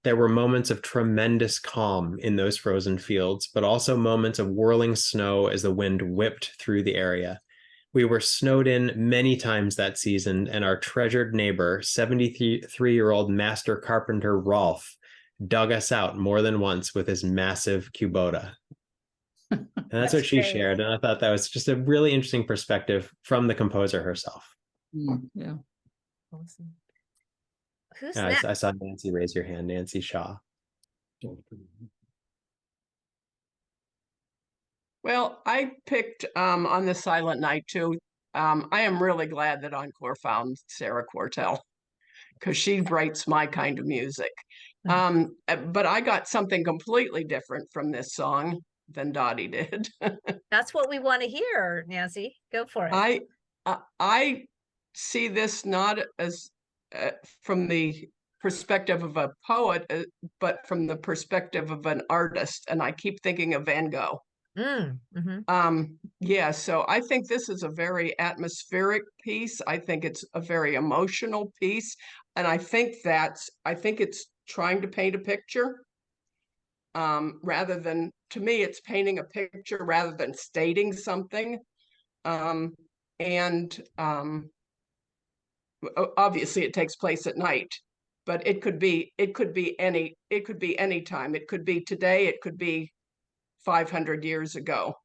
S1: There were moments of tremendous calm in those frozen fields, but also moments of whirling snow as the wind whipped through the area. We were snowed in many times that season, and our treasured neighbor, 73-year-old master carpenter Rolf, dug us out more than once with his massive Kubota. And that's what she shared. And I thought that was just a really interesting perspective from the composer herself.
S7: Yeah.
S3: Awesome. Who's next?
S1: I saw Nancy raise your hand, Nancy Shaw.
S13: Well, I picked On the Silent Night too. I am really glad that Encore found Sarah Cortell, because she writes my kind of music. But I got something completely different from this song than Dottie did.
S3: That's what we want to hear, Nancy. Go for it.
S13: I see this not as from the perspective of a poet, but from the perspective of an artist, and I keep thinking of Van Gogh. Yeah, so I think this is a very atmospheric piece. I think it's a very emotional piece, and I think it's trying to paint a picture, rather than, to me, it's painting a picture rather than stating something. Obviously it takes place at night, but it could be any time. It could be today, it could be 500 years ago.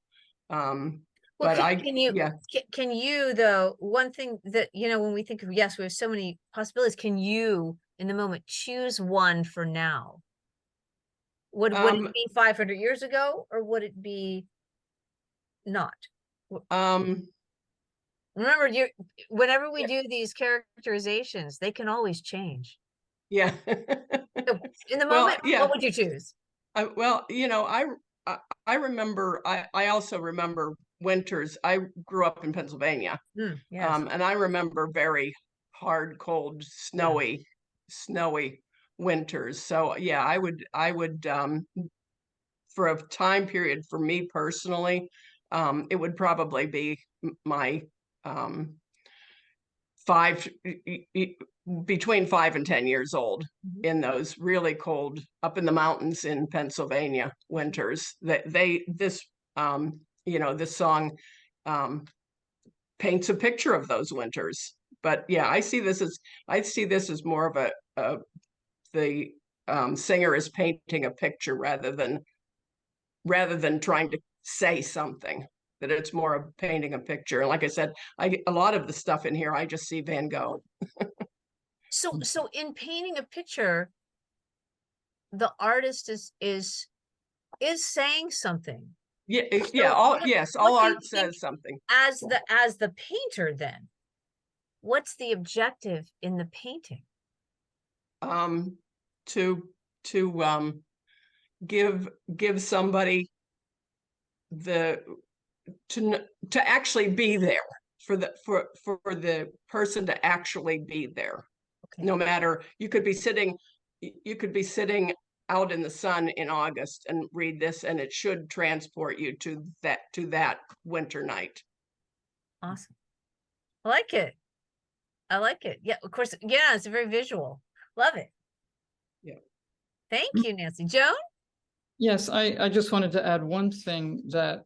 S13: But can you though, one thing that, when we think of, yes, we have so many possibilities, can you in the moment choose one for now? Would it be 500 years ago, or would it be not? Remember, whenever we do these characterizations, they can always change. Yeah.
S3: So in the moment, what would you choose?
S13: I remember, I also remember winters. I grew up in Pennsylvania.
S3: Yes.
S13: And I remember very hard, cold, snowy snowy winters. So yeah, I would for a time period for me personally, it would probably be my um, between 5 and 10 years old in those really cold up in the mountains in Pennsylvania winters. That this song paints a picture of those winters. But yeah, I see this as more of the singer is painting a picture rather than trying to say something. That it's more of painting a picture. And like I said, a lot of the stuff in here, I just see Van Gogh.
S3: So in painting a picture, the artist is saying something.
S13: Yeah,
S3: So
S13: all
S3: what do
S13: art
S3: you think
S13: says something.
S3: As the painter, then, what's the objective in the painting?
S13: To give somebody to actually be there, for the person to actually be there. Okay. No matter, you could be sitting out in the sun in August and read this, and it should transport you to that winter night.
S3: Awesome. I like it. Yeah, of course. Yeah, it's very visual. Love it.
S13: Yeah.
S3: Thank you, Nancy. Joan?
S7: Yes, I just wanted to add one thing that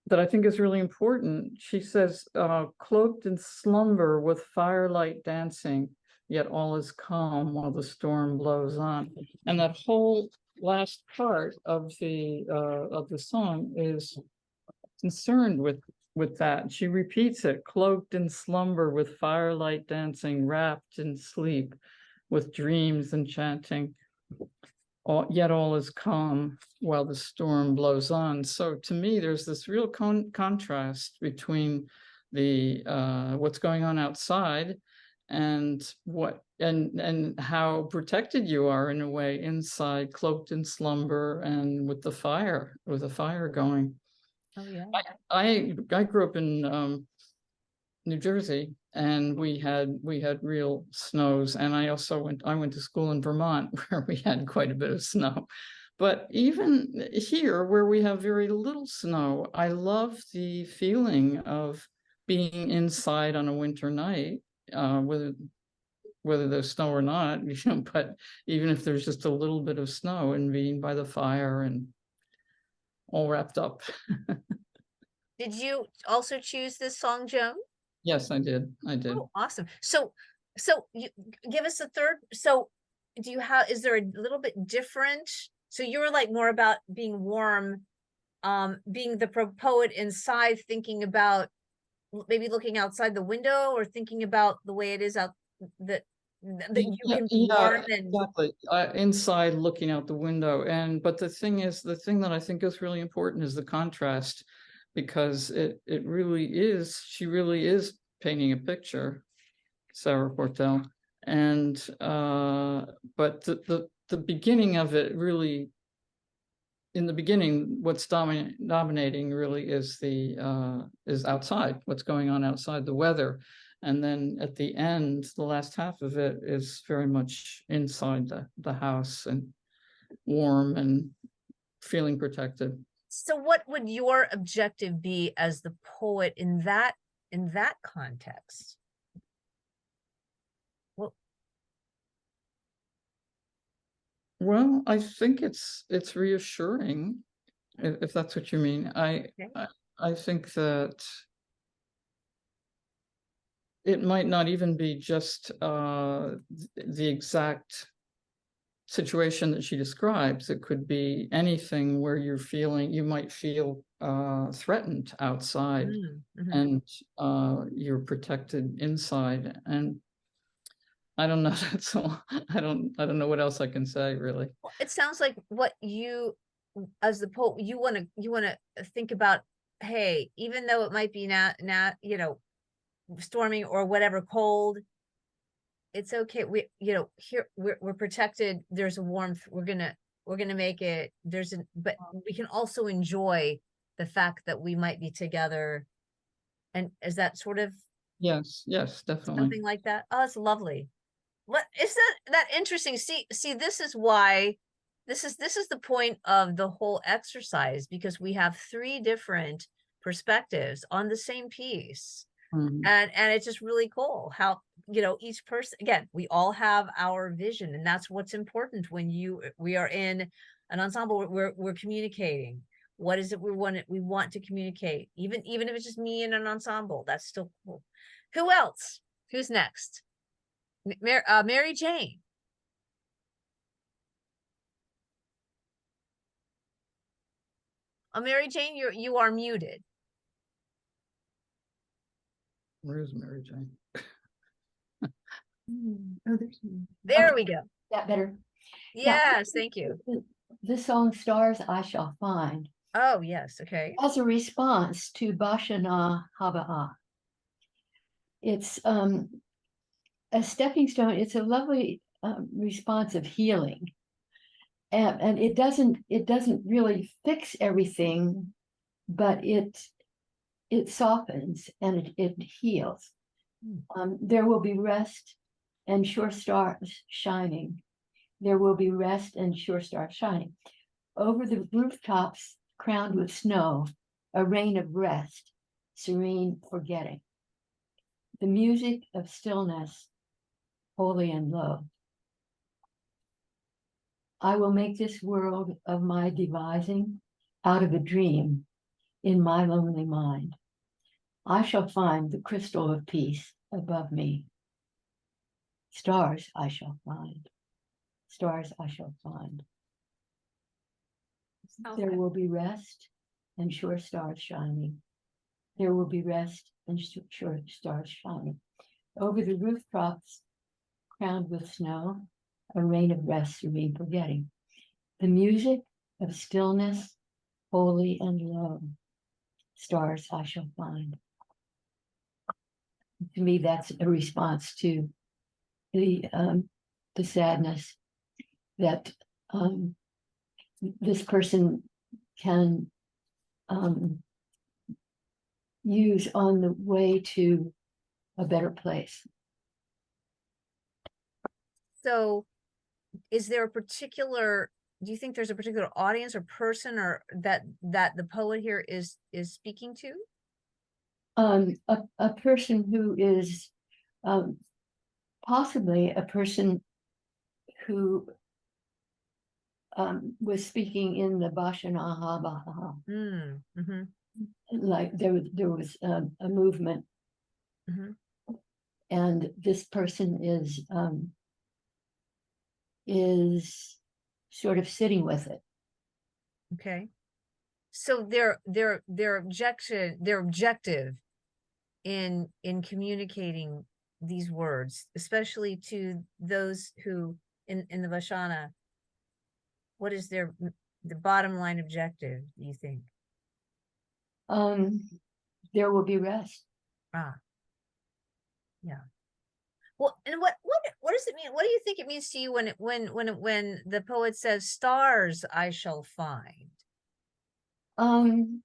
S7: that I think is really important. She says, cloaked in slumber with firelight dancing, yet all is calm while the storm blows on. And that whole last part of the song is concerned with that. She repeats it, cloaked in slumber with firelight dancing, wrapped in sleep with dreams enchanting. Yet all is calm while the storm blows on. So to me, there's this real contrast between the what's going on outside and how protected you are in a way inside, cloaked in slumber and with the fire going.
S3: Oh yeah.
S7: I grew up in New Jersey, and we had real snows, and I went to school in Vermont where we had quite a bit of snow. But even here where we have very little snow, I love the feeling of being inside on a winter night, whether there's snow or not, but even if there's just a little bit of snow, and being by the fire and all wrapped up.
S3: Did you also choose this song, Joan?
S7: Yes, I did.
S3: Oh, awesome. So you give us a third. So is there a little bit different? So you're like more about being warm, being the poet inside, thinking about maybe looking outside the window, or thinking about the way it is out that you can be warm and
S7: exactly. Inside looking out the window. But the thing that I think is really important is the contrast, because it really is, she really is painting a picture, Sarah Portel. And but the beginning of it really, in the beginning, what's dominating really is is outside, what's going on outside, the weather. And then at the end, the last half of it is very much inside the house, and warm and feeling protected.
S3: So what would your objective be as the poet in that context?
S7: Well, I think it's reassuring, if that's what you mean. I think that it might not even be just the exact situation that she describes. It could be anything where you might feel threatened outside, and you're protected inside. And I don't know. That's all. I don't know what else I can say, really.
S3: It sounds like what you, as the poet, you want to think about. Hey, even though it might be now storming or whatever, cold, it's okay. Here we're protected. There's a warmth. We're gonna make it. But we can also enjoy the fact that we might be together. And is that sort of?
S7: Yes, definitely.
S3: Something like that. Oh, it's lovely. What is that interesting? See, this is why this is the point of the whole exercise, because we have three different perspectives on the same piece. And it's just really cool how, each person, again, we all have our vision, and that's what's important when we are in an ensemble. We're communicating. What is it we want to communicate? Even if it's just me in an ensemble, that's still cool. Who else? Who's next? Mary Jane. Mary Jane, you are muted.
S7: Where's Mary Jane?
S8: Oh,
S3: There we go.
S14: That better?
S3: Yes, thank you.
S14: The song Stars I Shall Find.
S3: Oh, yes, okay.
S14: As a response to Bashana Haba'a. It's a stepping stone. It's a lovely response of healing. And it doesn't really fix everything, but it softens and it heals. There will be rest and sure stars shining. There will be rest and sure stars shining. Over the rooftops crowned with snow, a rain of rest, serene forgetting. The music of stillness, holy and low. I will make this world of my devising out of a dream in my lonely mind. I shall find the crystal of peace above me. Stars I shall find. Stars I shall find. There will be rest and sure stars shining. There will be rest and sure stars shining. Over the rooftops crowned with snow, a rain of rest, serene forgetting. The music of stillness, holy and low. Stars I shall find. To me, that's a response to the sadness that this person can use on the way to a better place.
S3: So is there a particular, do you think there's a particular audience or person or that the poet here is speaking to?
S14: A person who is possibly a person who was speaking in the Bashana Haba'a. Like there was a movement, and this person is sort of sitting with it.
S3: Okay, so their objective in communicating these words, especially to those who in the Vashana, what is the bottom line objective, do you think?
S14: There will be rest.
S3: Yeah. Well, and what does it mean? What do you think it means to you when the poet says, "Stars I shall find"?
S14: I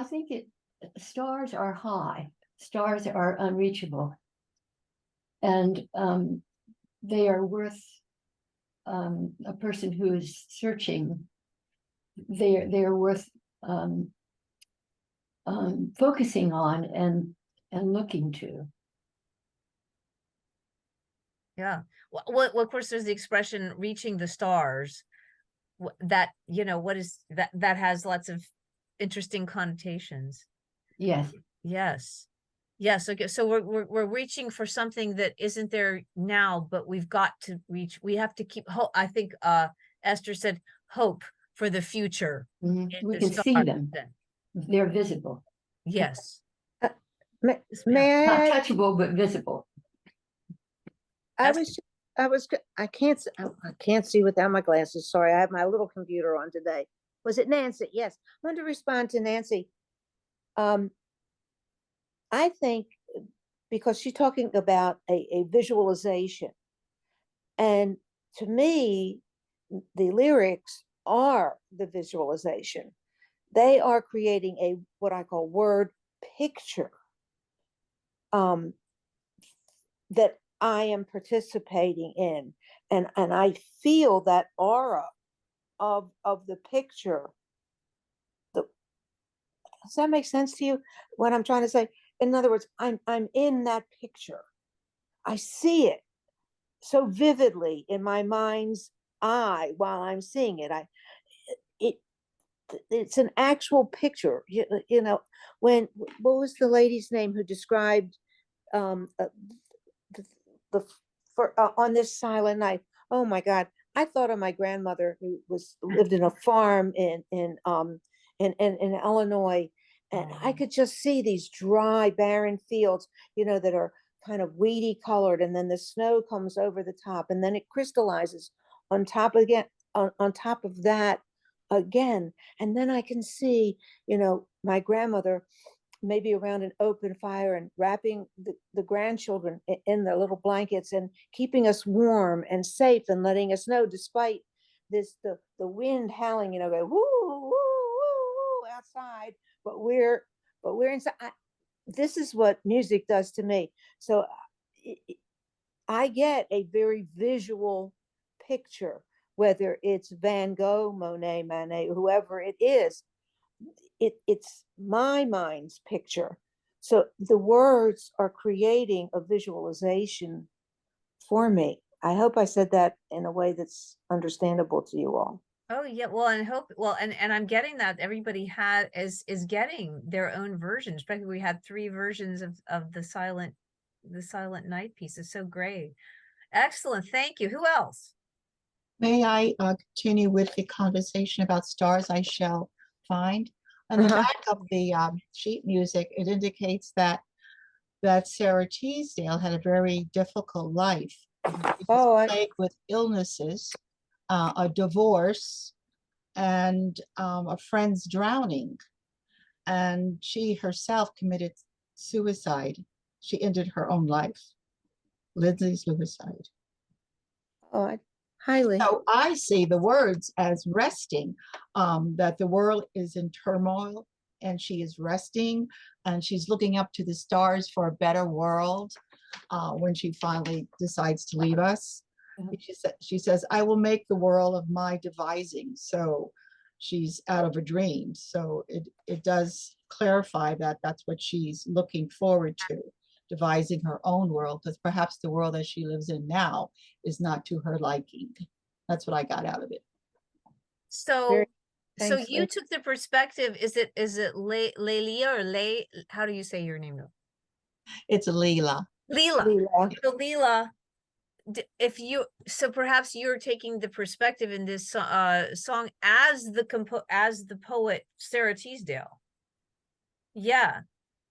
S14: think stars are high. Stars are unreachable, and they are worth a person who is searching. They are worth focusing on and looking to.
S3: Yeah. Well, of course, there's the expression "reaching the stars." That, what is that? That has lots of interesting connotations.
S14: Yes.
S3: Yes. Okay. So we're reaching for something that isn't there now, but we've got to reach. We have to keep hope. I think Esther said hope for the future.
S14: We can see them. They're visible.
S3: Yes.
S12: May
S14: Not
S12: I?
S14: touchable, but visible.
S12: I can't see without my glasses. Sorry, I have my little computer on today. Was it Nancy? Yes. I wanted to respond to Nancy. I think because she's talking about a visualization. And to me, the lyrics are the visualization. They are creating what I call word picture that I am participating in. And I feel that aura of the picture. Does that make sense to you? What I'm trying to say? In other words, I'm in that picture. I see it so vividly in my mind's eye while I'm seeing it. It's an actual picture. You know, what was the lady's name who described on this silent night? Oh my God, I thought of my grandmother who lived in a farm in Illinois, and I could just see these dry, barren fields, that are kind of weedy colored, and then the snow comes over the top, and then it crystallizes on top again, on top of that again, and then I can see, my grandmother maybe around an open fire and wrapping the grandchildren in their little blankets and keeping us warm and safe and letting us know, despite the wind howling, go woo, woo, woo, woo outside, but we're inside. This is what music does to me. So I get a very visual picture, whether it's Van Gogh, Monet, Manet, whoever it is. It's my mind's picture. So the words are creating a visualization for me. I hope I said that in a way that's understandable to you all.
S3: Oh yeah, well, and I'm getting that everybody is getting their own version. Especially we had 3 versions of the silent night piece. It's so great. Excellent. Thank you. Who else?
S5: May I continue with the conversation about Stars I Shall Find? On the back of the sheet music, it indicates that Sarah Teasdale had a very difficult life. She was plagued with illnesses, a divorce, and a friend's drowning. And she herself committed suicide. She ended her own life. Lindsay's suicide.
S12: Oh, highly.
S5: So I see the words as resting, that the world is in turmoil and she is resting and she's looking up to the stars for a better world when she finally decides to leave us. She says, I will make the world of my devising. So she's out of a dream. So it does clarify that that's what she's looking forward to, devising her own world, because perhaps the world that she lives in now is not to her liking. That's what I got out of it.
S3: So you took the perspective, is it Lelia or how do you say your name?
S5: It's Leela.
S3: Leela. So Leela, perhaps you're taking the perspective in this song as the poet Sarah Teasdale. Yeah.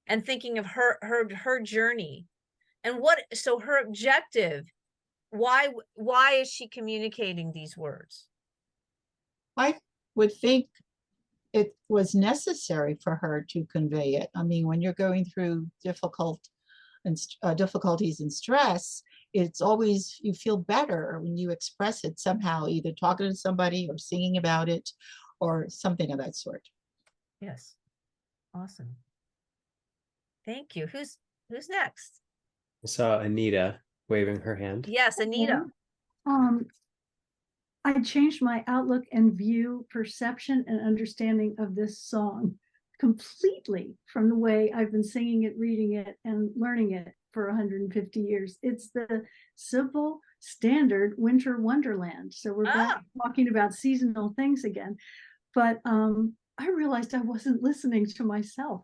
S3: And thinking of her journey and so her objective, why is she communicating these words?
S5: I would think it was necessary for her to convey it. I mean, when you're going through difficulties and stress, it's always, you feel better when you express it somehow, either talking to somebody or singing about it or something of that sort.
S3: Yes. Awesome. Thank you. Who's next?
S1: I saw Anita waving her hand.
S3: Yes, Anita.
S8: I changed my outlook and view, perception, and understanding of this song completely from the way I've been singing it, reading it, and learning it for 150 years. It's the simple, standard winter wonderland. So we're back talking about seasonal things again. But I realized I wasn't listening to myself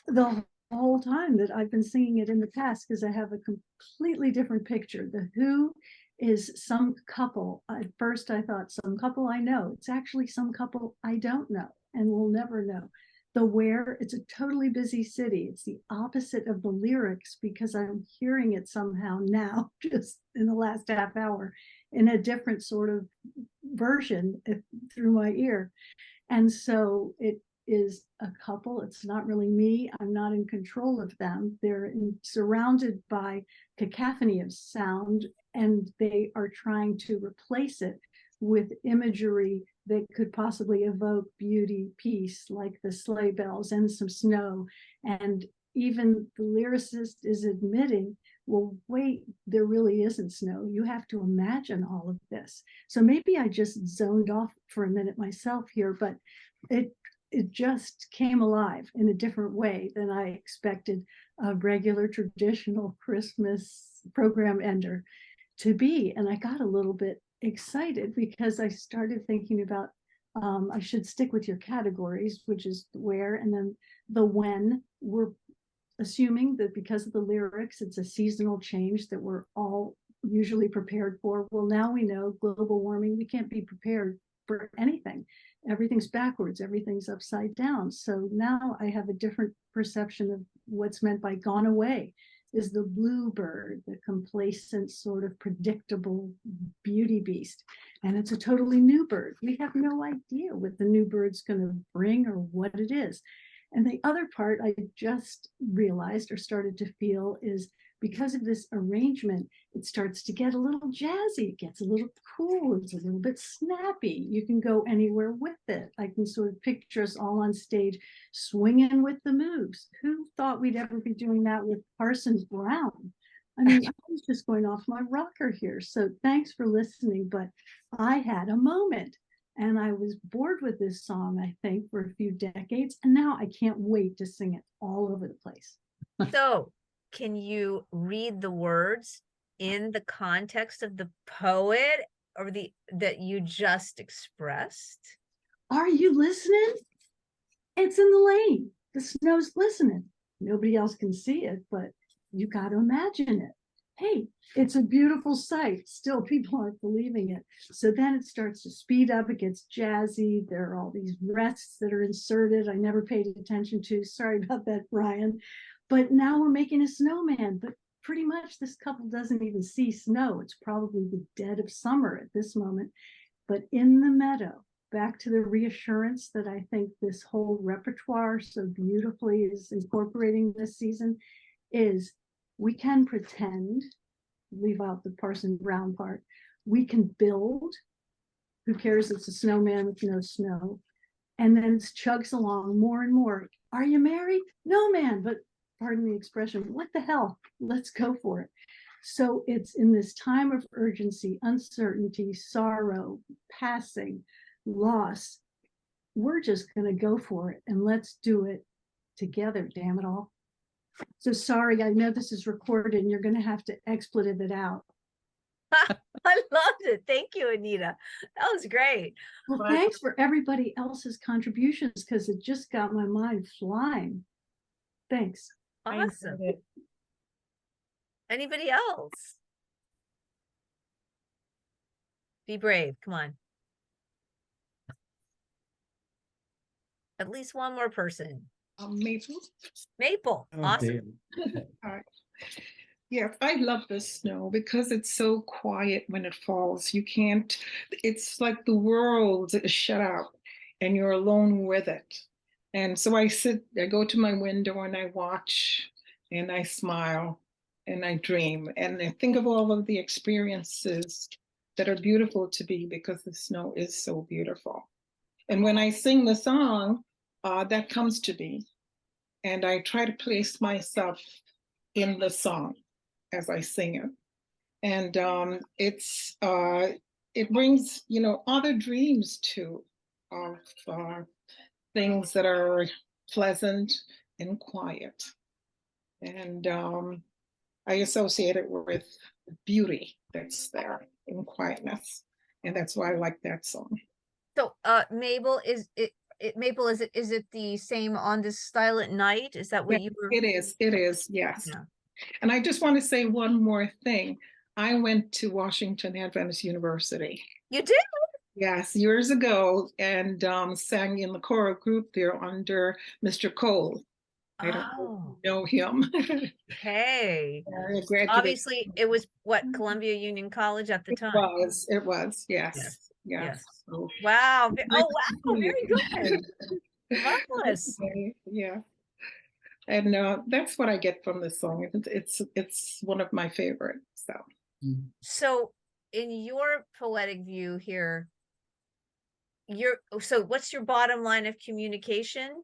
S8: the whole time that I've been singing it in the past, because I have a completely different picture. The Who is some couple. At first I thought some couple I know. It's actually some couple I don't know and will never know. The Where, it's a totally busy city. It's the opposite of the lyrics, because I'm hearing it somehow now, just in the last half hour, in a different sort of version through my ear. And so it is a couple. It's not really me. I'm not in control of them. They're surrounded by cacophony of sound, and they are trying to replace it with imagery that could possibly evoke beauty, peace, like the sleigh bells and some snow. And even the lyricist is admitting well, wait, there really isn't snow. You have to imagine all of this. So maybe I just zoned off for a minute myself here, but it just came alive in a different way than I expected a regular traditional Christmas program ender to be. And I got a little bit excited because I started thinking about I should stick with your categories, which is where and then the when. We're assuming that because of the lyrics, it's a seasonal change that we're all usually prepared for. Well, now we know global warming, we can't be prepared for anything. Everything's backwards, everything's upside down. So now I have a different perception of what's meant by gone away is the bluebird, the complacent, sort of predictable beauty beast. And it's a totally new bird. We have no idea what the new bird's going to bring or what it is. And the other part I just realized or started to feel is because of this arrangement, it starts to get a little jazzy, it gets a little cool, it's a little bit snappy. You can go anywhere with it. I can sort of picture us all on stage swinging with the moves. Who thought we'd ever be doing that with Parsons Brown? I mean, I was just going off my rocker here. So thanks for listening, but I had a moment. And I was bored with this song, I think, for a few decades. And now I can't wait to sing it all over the place.
S3: So, can you read the words in the context of the poet or the that you just expressed?
S8: Are you listening? It's in the lane. The snow's listening. Nobody else can see it, but you got to imagine it. Hey, it's a beautiful sight. Still, people aren't believing it. So then it starts to speed up. It gets jazzy. There are all these rests that are inserted. I never paid attention to. Sorry about that, Brian. But now we're making a snowman. But pretty much this couple doesn't even see snow. It's probably the dead of summer at this moment. But in the meadow, back to the reassurance that I think this whole repertoire so beautifully is incorporating this season is we can pretend, leave out the Parson Brown part, we can build, who cares, it's a snowman with no snow, and then it chugs along more and more. Are you married? No, man, but pardon the expression, what the hell, let's go for it. So it's in this time of urgency, uncertainty, sorrow, passing, loss, we're just gonna go for it and let's do it together, damn it all. So sorry, I know this is recorded and you're going to have to expletive it out.
S3: I loved it. Thank you, Anita. That was great.
S8: Well, thanks for everybody else's contributions because it just got my mind flying. Thanks.
S3: Awesome. Anybody else? Be brave. Come on. At least one more person.
S15: Maple.
S3: Maple.
S1: Oh,
S3: Awesome.
S15: All right. Yes, I love the snow because it's so quiet when it falls. You can't, it's like the world is shut out and you're alone with it. And so I go to my window and I watch and I smile and I dream and I think of all of the experiences that are beautiful to me because the snow is so beautiful. And when I sing the song, that comes to me. And I try to place myself in the song as I sing it. And it brings, other dreams too of things that are pleasant and quiet. And I associate it with beauty that's there in quietness. And that's why I like that song.
S3: So Mabel, is it the same On This Silent Night? Is that what you were?
S15: It is, yes.
S3: Yeah.
S15: And I just want to say one more thing. I went to Washington Adventist University.
S3: You did?
S15: Yes, years ago, and sang in the choral group there under Mr. Cole. I don't know him.
S3: Hey. Obviously, it was what, Columbia Union College at the time?
S15: It was, yes. So,
S3: wow. Oh, wow. Very good. Marvelous.
S15: Yeah. And that's what I get from this song. It's one of my favorites.
S3: So in your poetic view here, so what's your bottom line of communication?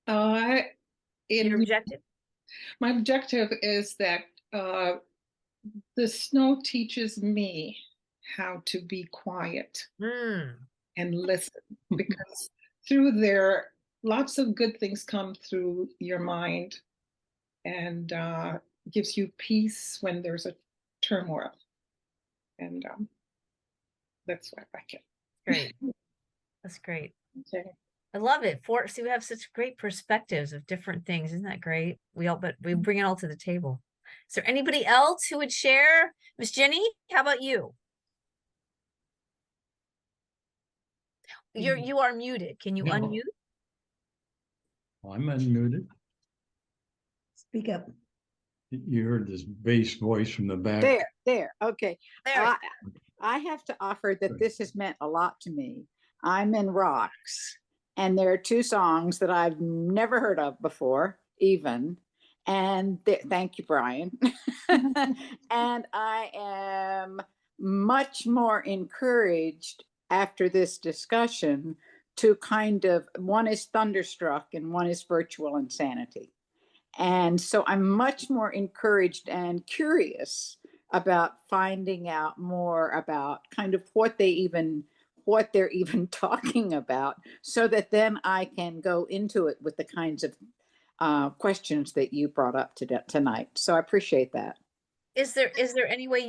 S15: Your
S3: objective?
S15: My objective is that the snow teaches me how to be quiet and listen, because through there, lots of good things come through your mind, and gives you peace when there's a turmoil. And that's why I like it.
S3: Great. That's great.
S15: Okay.
S3: I love it. See, we have such great perspectives of different things. Isn't that great? But we bring it all to the table. Is there anybody else who would share? Miss Jenny, how about you? You are muted. Can you unmute?
S16: I'm unmuted.
S10: Speak up.
S16: You heard this bass voice from the back.
S17: There. Okay.
S3: There.
S17: I have to offer that this has meant a lot to me. I'm in Rocks, and there are two songs that I've never heard of before, even. And thank you, Brian. And I am much more encouraged after this discussion to kind of, one is Thunderstruck and one is Virtual Insanity. And so I'm much more encouraged and curious about finding out more about kind of what they're even talking about, so that then I can go into it with the kinds of questions that you brought up tonight. So I appreciate that.
S3: Is there any way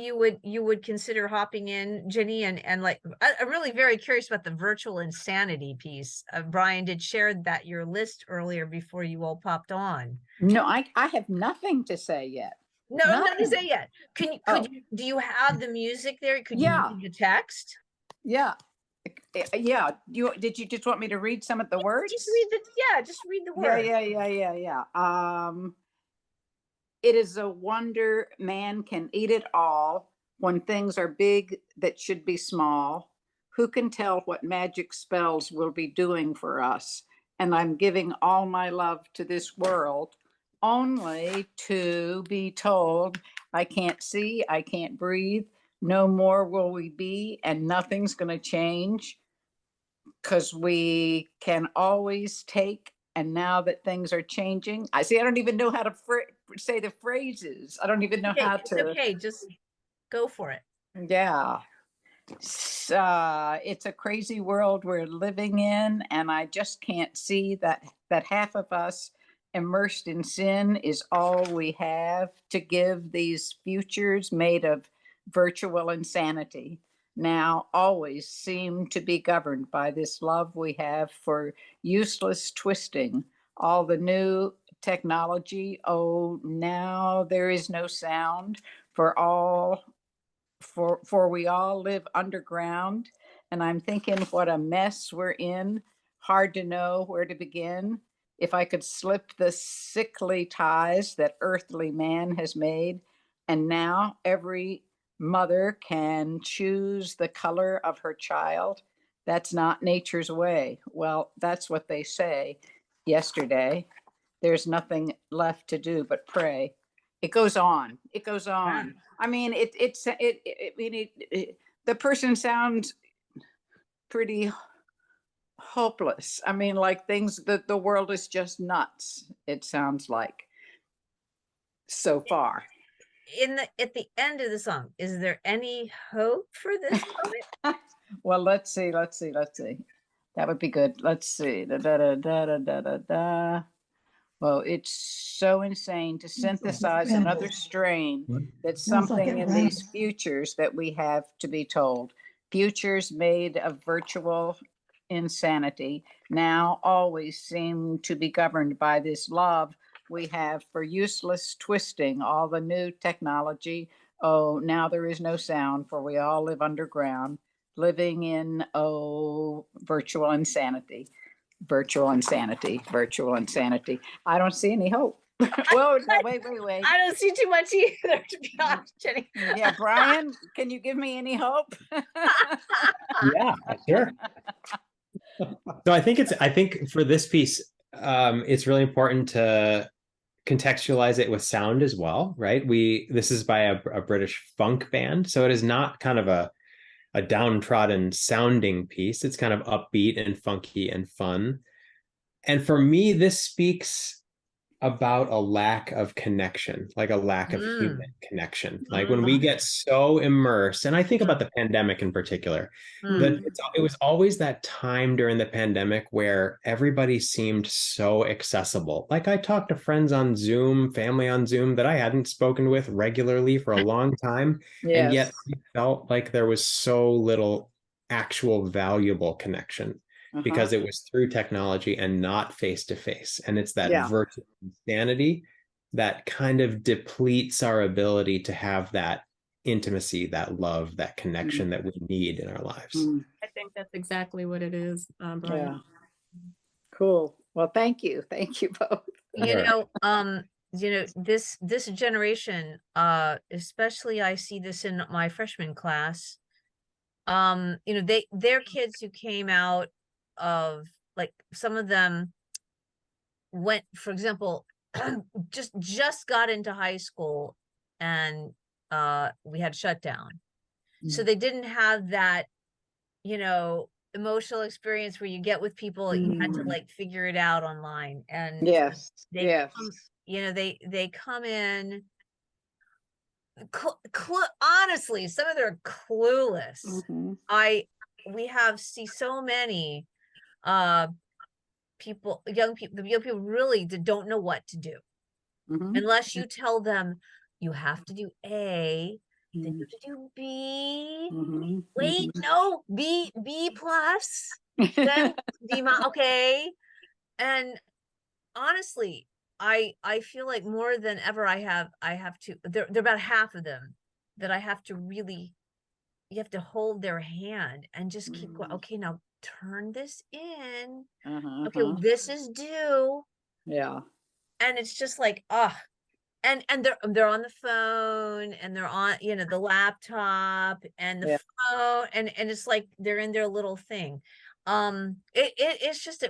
S3: you would consider hopping in, Jenny? And like, I'm really very curious about the virtual insanity piece. Brian did share that your list earlier before you all popped on.
S17: No, I have nothing to say yet.
S3: No, nothing to say yet. Do you have the music there? Could you read the text?
S17: Yeah. Did you just want me to read some of the words?
S3: Just read the words.
S17: Yeah. It is a wonder man can eat it all when things are big that should be small. Who can tell what magic spells will be doing for us? And I'm giving all my love to this world, only to be told I can't see, I can't breathe. No more will we be, and nothing's going to change, because we can always take. And now that things are changing, I don't even know how to say the phrases. I don't even know how to.
S3: It's okay, just go for it.
S17: Yeah. It's a crazy world we're living in, and I just can't see that half of us immersed in sin is all we have to give these futures made of virtual insanity. Now always seem to be governed by this love we have for useless twisting, all the new technology. Oh, now there is no sound for we all live underground. And I'm thinking what a mess we're in. Hard to know where to begin. If I could slip the sickly ties that earthly man has made, and now every mother can choose the color of her child. That's not nature's way. Well, that's what they say yesterday. There's nothing left to do but pray. It goes on. It goes on. I mean, the person sounds pretty hopeless. I mean, like the world is just nuts. It sounds like so far.
S3: At the end of the song, is there any hope for this moment?
S17: Well, let's see. That would be good. Let's see. Well, it's so insane to synthesize another strain. That's something in these futures that we have to be told. Futures made of virtual insanity now always seem to be governed by this love we have for useless twisting, all the new technology. Oh, now there is no sound, for we all live underground, living in, virtual insanity. Virtual insanity. I don't see any hope. Whoa, no, wait.
S3: I don't see too much either, to be honest, Jenny.
S17: Yeah, Brian, can you give me any hope?
S1: Yeah, sure. So I think for this piece, it's really important to contextualize it with sound as well, right? This is by a British funk band, so it is not kind of a downtrodden sounding piece. It's kind of upbeat and funky and fun. And for me, this speaks about a lack of connection, like a lack of
S3: Mm.
S1: human connection. Like when we get so immersed, and I think about the pandemic in particular, that it was always that time during the pandemic where everybody seemed so accessible. Like I talked to friends on Zoom, family on Zoom that I hadn't spoken with regularly for a long time. And yet
S17: Yes.
S1: I felt like there was so little actual valuable connection because it was through technology and not face to face. And it's that
S17: Yeah.
S1: virtual insanity that kind of depletes our ability to have that intimacy, that love, that connection that we need in our lives.
S4: I think that's exactly what it is, Brian.
S17: Yeah. Cool. Well, thank you. Thank you both.
S3: This generation, especially I see this in my freshman class. They're kids who came out of, like, some of them went, for example, just got into high school and we had shutdown. So they didn't have that, emotional experience where you get with people, you had to like figure it out online. And they come in honestly, some of them are clueless. We see so many young people really don't know what to do unless you tell them you have to do A, then you have to do B. Wait, no, B plus, then D okay. And honestly, I feel like more than ever I have to, they're about half of them that I have to really, you have to hold their hand and just keep going. Okay, now turn this in. Okay, this is due.
S17: Yeah.
S3: And it's just like, and they're on the phone and they're on, the laptop and the phone, and it's like they're in their little thing. It's just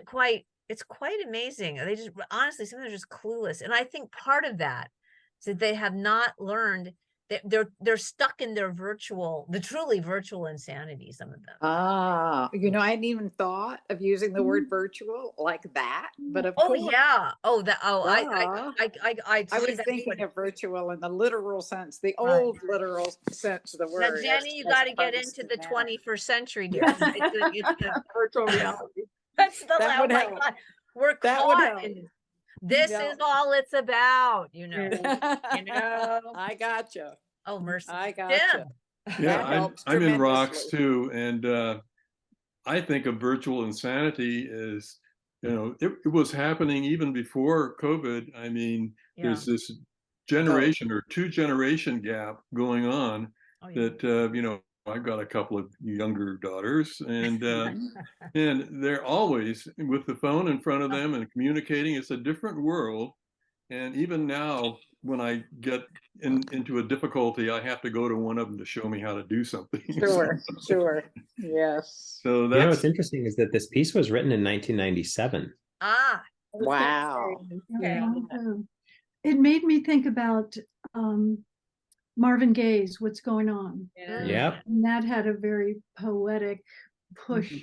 S3: it's quite amazing. They just, honestly, some of them are just clueless. And I think part of that is that they have not learned that they're stuck in their the truly virtual insanity, some of them.
S17: I hadn't even thought of using the word virtual like that, but of course.
S3: Yeah. I
S17: was thinking of virtual in the literal sense, the old literal sense of the word.
S3: Now, Jenny, you got to get into the 21st century, dear. It's the virtual reality. That's the level. God, we're caught. This is all it's about,
S17: I gotcha.
S3: Oh, mercy.
S17: I gotcha.
S11: Yeah, I'm in rocks too, and I think of virtual insanity as, it was happening even before COVID. I mean, there's this generation or 2-generation gap going on that I've got a couple of younger daughters, and and they're always with the phone in front of them and communicating. It's a different world. And even now, when I get into a difficulty, I have to go to one of them to show me how to do something.
S17: Sure. Yes.
S11: So that's,
S1: what's interesting is that this piece was written in 1997.
S17: Wow.
S8: Okay. It made me think about Marvin Gaye's "What's Going On."
S1: Yep.
S8: And that had a very poetic push,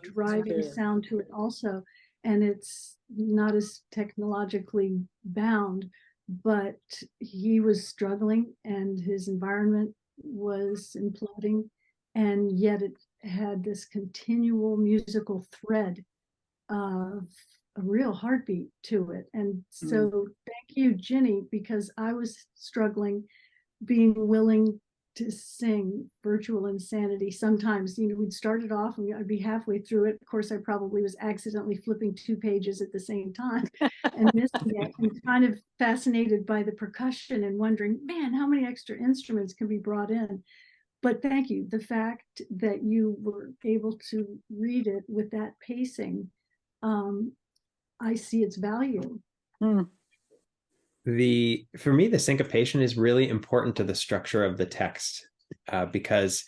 S8: driving sound to it also. And it's not as technologically bound, but he was struggling and his environment was imploding. And yet it had this continual musical thread of a real heartbeat to it. And so thank you, Ginny, because I was struggling being willing to sing Virtual Insanity. Sometimes, we'd start it off and I'd be halfway through it. Of course, I probably was accidentally flipping 2 pages at the same time and missing it, and kind of fascinated by the percussion and wondering, man, how many extra instruments can be brought in? But thank you. The fact that you were able to read it with that pacing, I see its value.
S1: For me, the syncopation is really important to the structure of the text, because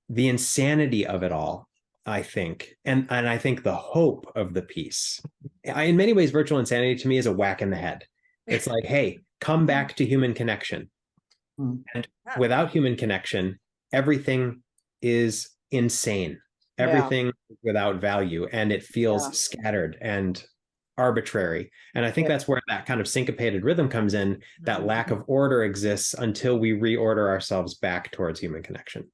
S1: the insanity of it all, I think, and I think the hope of the piece, in many ways, virtual insanity to me is a whack in the head. It's like, hey, come back to human connection. And without human connection, everything is insane. Everything is without value, and it feels scattered and arbitrary. And I think that's where that kind of syncopated rhythm comes in. That lack of order exists until we reorder ourselves back towards human connection.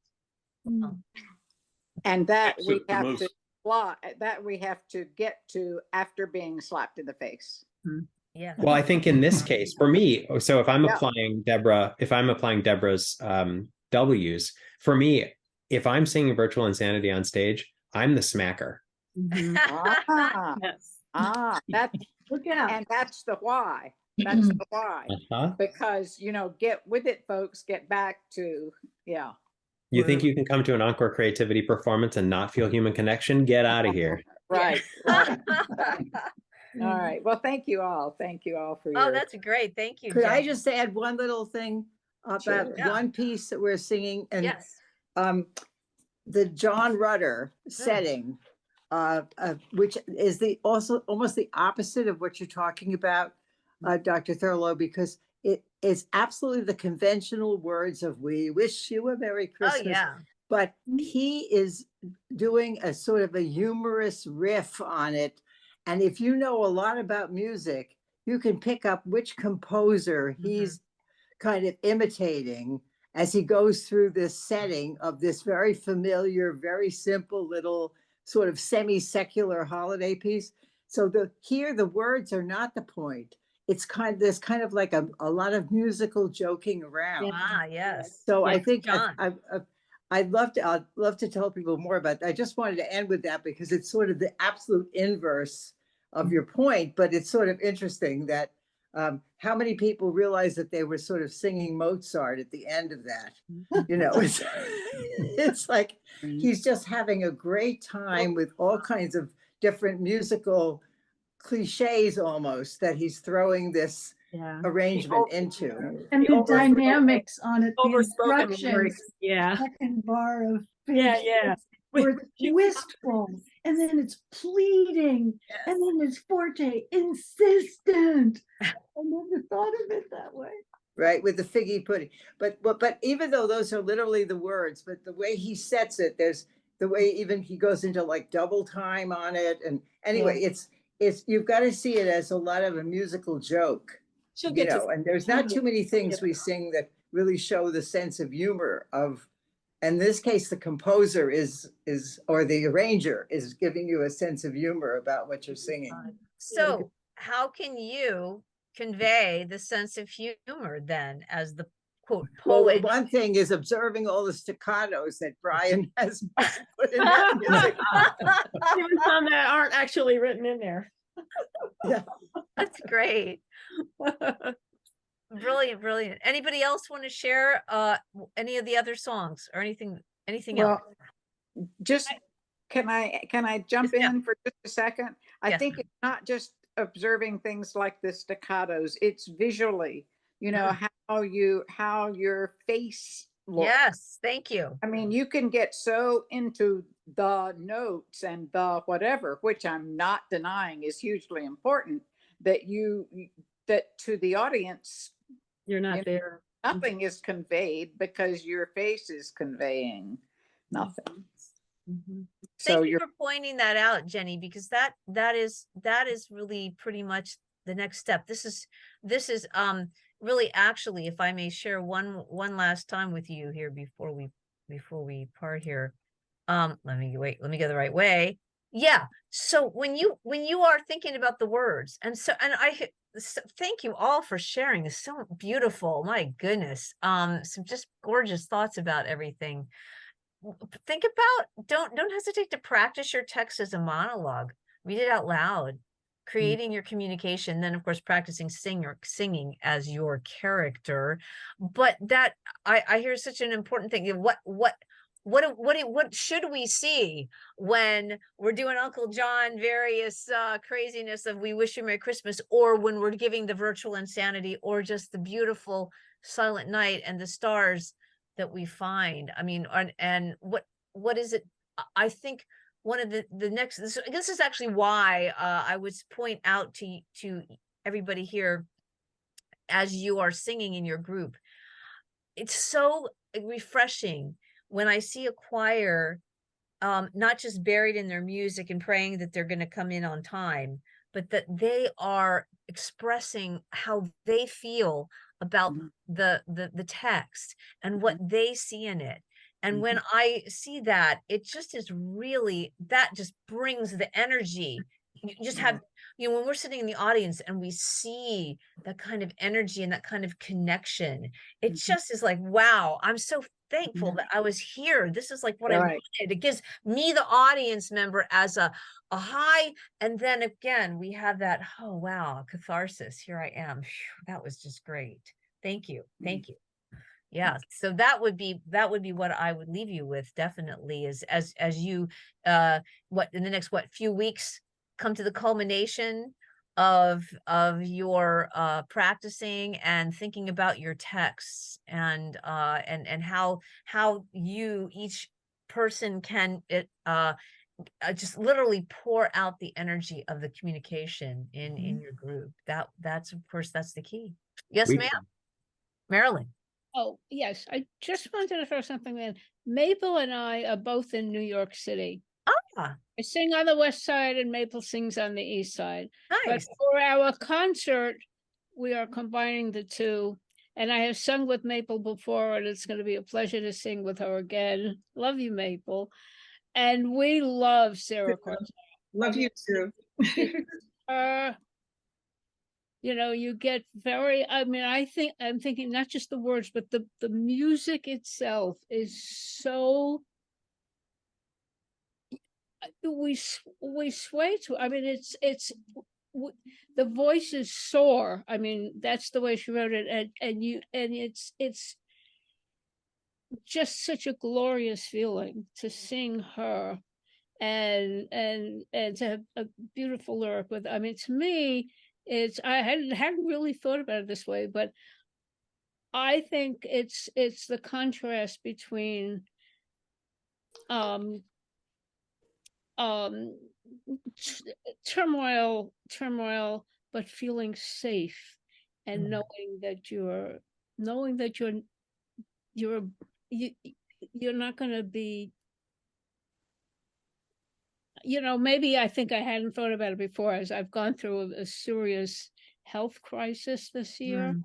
S17: And that
S11: So
S17: we
S11: the
S17: have
S11: most-
S17: to fly, that we have to get to after being slapped in the face.
S3: Yeah.
S1: Well, I think in this case, for me, so if I'm
S17: Yeah.
S1: applying Deborah's W's, for me, if I'm singing Virtual Insanity on stage, I'm the smacker.
S17: Ah,
S4: Yes.
S17: that's
S8: Look out.
S17: and that's the why. That's the why.
S1: Uh-huh.
S17: Because get with it, folks. Get back to
S1: You think you can come to an Encore creativity performance and not feel human connection? Get out of here.
S17: right. Right. All right. Well, thank you all. Thank you all for
S3: Oh,
S17: your.
S3: that's great. Thank you,
S6: Could I
S3: Jenny.
S6: just add one little thing about
S3: Yeah.
S6: one piece that we're singing? And
S3: Yes.
S6: the John Rutter setting, which is also almost the opposite of what you're talking about, Dr. Thurlow, because it is absolutely the conventional words of "We wish you a Merry Christmas."
S3: Oh, yeah.
S6: But he is doing a sort of a humorous riff on it. And if you know a lot about music, you can pick up which composer he's kind of imitating as he goes through this setting of this very familiar, very simple little sort of semi-secular holiday piece. So here the words are not the point. It's there's kind of like a lot of musical joking around.
S3: Ah, yes.
S6: So I
S3: Yes,
S6: think
S3: John.
S6: I'd love to tell people more about that. I just wanted to end with that because it's sort of the absolute inverse of your point, but it's sort of interesting that how many people realize that they were sort of singing Mozart at the end of that? It's like he's just having a great time with all kinds of different musical cliches almost that he's throwing this arrangement into.
S8: And the dynamics on it, the
S4: Overspoken
S8: instructions,
S4: lyrics. Yeah.
S8: second bar of
S4: Yeah.
S8: where it's wistful, and then it's pleading, and then it's forte, insistent. I never thought of it that way.
S6: Right, with the figgy pudding. But even though those are literally the words, but the way he sets it, there's the way even he goes into like double time on it. And anyway, it's you've got to see it as a lot of a musical joke. And there's not too many things we sing that really show the sense of humor of, in this case, the composer or the arranger is giving you a sense of humor about what you're singing.
S3: So how can you convey the sense of humor then as the quote poet?
S6: Well, one thing is observing all the staccatos that Brian has put in that music.
S4: Even some that aren't actually written in there.
S6: Yeah.
S3: That's great. Brilliant. Anybody else want to share any of the other songs or anything else?
S17: Just can I jump in for just a second? I think it's not just observing things like the staccatos, it's visually, how your face looks.
S3: Yes, thank you.
S17: I mean, you can get so into the notes and the whatever, which I'm not denying is hugely important, that to the audience,
S4: you're not there.
S17: Nothing is conveyed because your face is conveying nothing.
S3: Thank you for pointing that out, Jenny, because that is really pretty much the next step. This is really, actually, if I may share one last time with you here before we part here. Let me go the right way. Yeah. So when you are thinking about the words, so thank you all for sharing. It's so beautiful. My goodness. Some just gorgeous thoughts about everything. Think about, don't hesitate to practice your text as a monologue. Read it out loud, creating your communication, then of course practicing singing as your character. But that I hear such an important thing. What should we see when we're doing Uncle John various craziness of "We Wish You Merry Christmas," or when we're giving the Virtual Insanity, or just the beautiful Silent Night and the stars that we find? I mean, and what is it? I think one of the next, this is actually why I would point out to everybody here, as you are singing in your group, it's so refreshing when I see a choir not just buried in their music and praying that they're going to come in on time, but that they are expressing how they feel about the text and what they see in it. And when I see that, it just is really, that just brings the energy. You just have, when we're sitting in the audience and we see that kind of energy and that kind of connection, it just is like, wow, I'm so thankful that I was here. This is like what I wanted. It gives me, the audience member, as a high. And then again, we have that, oh, wow, catharsis. Here I am. Phew, that was just great. Thank you. Thank you. Yeah. So that would be what I would leave you with, definitely, is as you, what, in the next, few weeks, come to the culmination of your practicing and thinking about your texts, and how you, each person, can just literally pour out the energy of the communication in your group. That's of course, that's the key. Yes, ma'am. Marilyn.
S2: Oh, yes. I just wanted to throw something in. Maple and I are both in New York City.
S3: I
S2: sing on the west side and Maple sings on the east side.
S3: Nice.
S2: But for our concert, we are combining the two. And I have sung with Maple before, and it's going to be a pleasure to sing with her again. Love you, Maple. And we love Sarah Cortez.
S15: Love you too.
S2: You get very, I'm thinking not just the words, but the music itself is so, we sway to, the voices soar. That's the way she wrote it. And it's just such a glorious feeling to sing her and to have a beautiful lyric with, to me, I hadn't really thought about it this way, but I think it's the contrast between turmoil, but feeling safe, and knowing that you're not going to be, maybe, I think I hadn't thought about it before, as I've gone through a serious health crisis this year.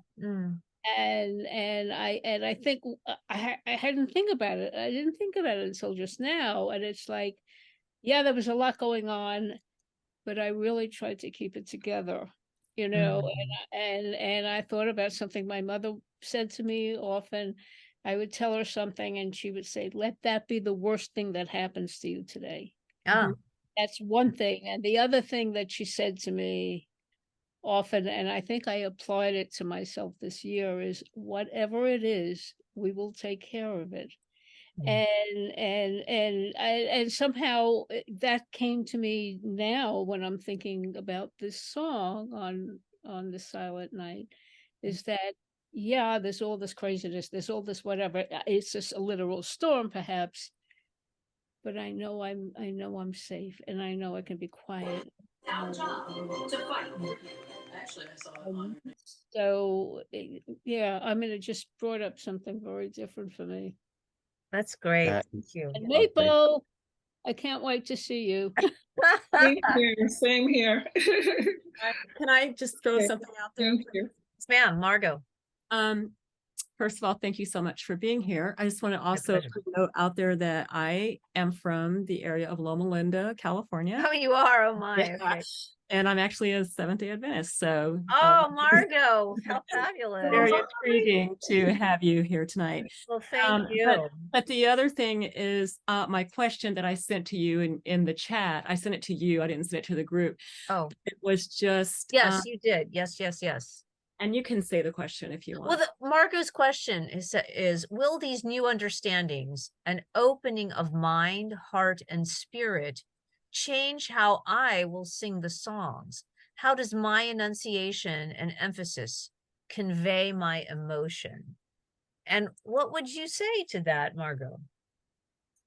S2: And I think I hadn't think about it. I didn't think about it until just now. And it's like, yeah, there was a lot going on, but I really tried to keep it together, and I thought about something my mother said to me often. I would tell her something and she would say, let that be the worst thing that happens to you today. That's one thing. And the other thing that she said to me often, and I think I applied it to myself this year, is whatever it is, we will take care of it. And somehow that came to me now when I'm thinking about this song on the Silent Night, is that, yeah, there's all this craziness, there's all this whatever, it's just a literal storm perhaps, but I know I'm safe, and I know I can be quiet. So yeah, it just brought up something very different for me.
S3: That's great. Thank you.
S2: And Maple, I can't wait to see you.
S15: Same here.
S4: Can I just throw something out there?
S15: Thank you.
S3: Yes, ma'am. Margot.
S4: First of all, thank you so much for being here. I just want to also put a note out there that I am from the area of Loma Linda, California.
S3: Oh, you are? Oh my.
S4: Yeah.
S3: Okay.
S4: And I'm actually a Seventh-day Adventist. So
S3: Margot, how fabulous.
S4: Very intriguing to have you here tonight.
S3: Well, thank you.
S4: But the other thing is my question that I sent to you in the chat. I sent it to you. I didn't send it to the group.
S3: Oh.
S4: It was just.
S3: Yes, you did. Yes.
S4: And you can say the question if you want.
S3: Well, Margot's question is, will these new understandings, an opening of mind, heart, and spirit, change how I will sing the songs? How does my enunciation and emphasis convey my emotion? And what would you say to that, Margot?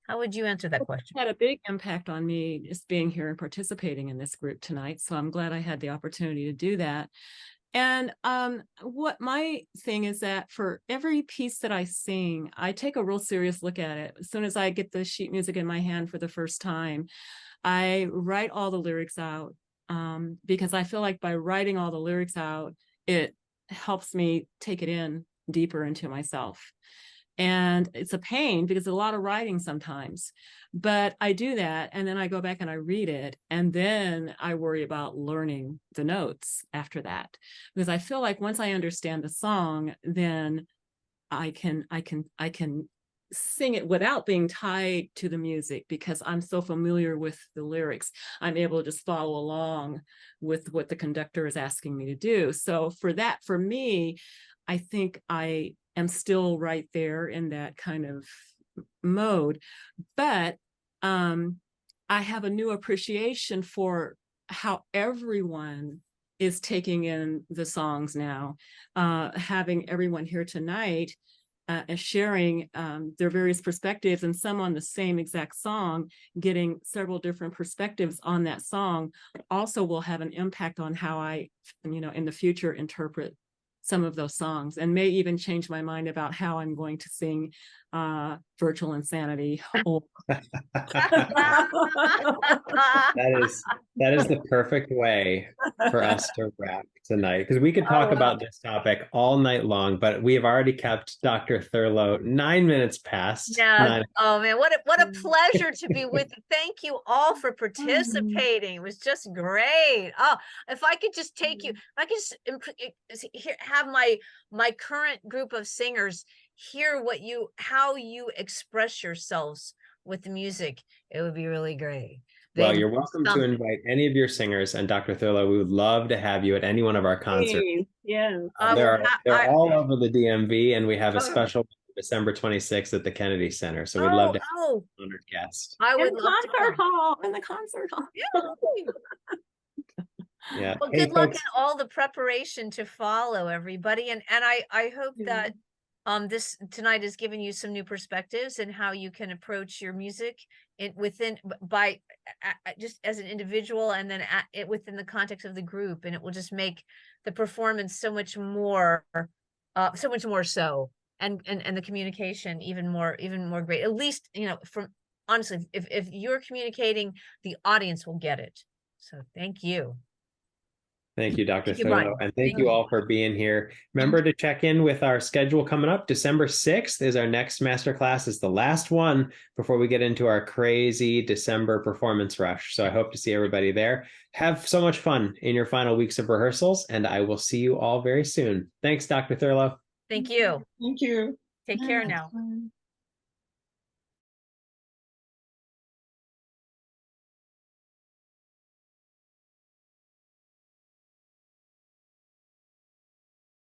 S3: How would you answer that question?
S4: It had a big impact on me just being here and participating in this group tonight. So I'm glad I had the opportunity to do that. And what my thing is that for every piece that I sing, I take a real serious look at it. As soon as I get the sheet music in my hand for the first time, I write all the lyrics out. because I feel like by writing all the lyrics out, it helps me take it in deeper into myself. And it's a pain because it's a lot of writing sometimes, but I do that. And then I go back and I read it. And then I worry about learning the notes after that, because I feel like once I understand the song, then I can sing it without being tied to the music, because I'm so familiar with the lyrics. I'm able to just follow along with what the conductor is asking me to do. So for me, I think I am still right there in that kind of mode, but I have a new appreciation for how everyone is taking in the songs now. Having everyone here tonight sharing their various perspectives, and some on the same exact song, getting several different perspectives on that song, also will have an impact on how I, in the future, interpret some of those songs, and may even change my mind about how I'm going to sing Virtual Insanity.
S1: That is the perfect way for us to wrap tonight, because we could talk about this topic all night long, but we have already kept Dr. Thurlow 9 minutes past.
S3: Yeah. Oh man, what a pleasure to be with you. Thank you all for participating. It was just great. Oh, if I could just take you, if I could just have my current group of singers hear how you express yourselves with the music, it would be really great.
S1: Well, you're welcome to invite any of your singers, and Dr. Thurlow, we would love to have you at any one of our concerts.
S4: Yeah,
S1: they're all over the DMV, and we have a special December 26th at the Kennedy Center. So we'd love to have an honored guest.
S3: I would love
S4: in the concert hall.
S1: Yeah.
S3: Well, good luck in all the preparation to follow, everybody, and I hope that this tonight has given you some new perspectives and how you can approach your music by just as an individual, and then within the context of the group, and it will just make the performance so much more so, and the communication even more great. At least, from honestly, if you're communicating, the audience will get it. So thank you.
S1: Thank you, Dr. Thurlow, and thank you all for being here. Remember to check in with our schedule coming up. December 6th is our next masterclass. It's the last one before we get into our crazy December performance rush. So I hope to see everybody there. Have so much fun in your final weeks of rehearsals, and I will see you all very soon. Thanks, Dr. Thurlow.
S3: Thank you.
S15: Thank you.
S3: Take care now.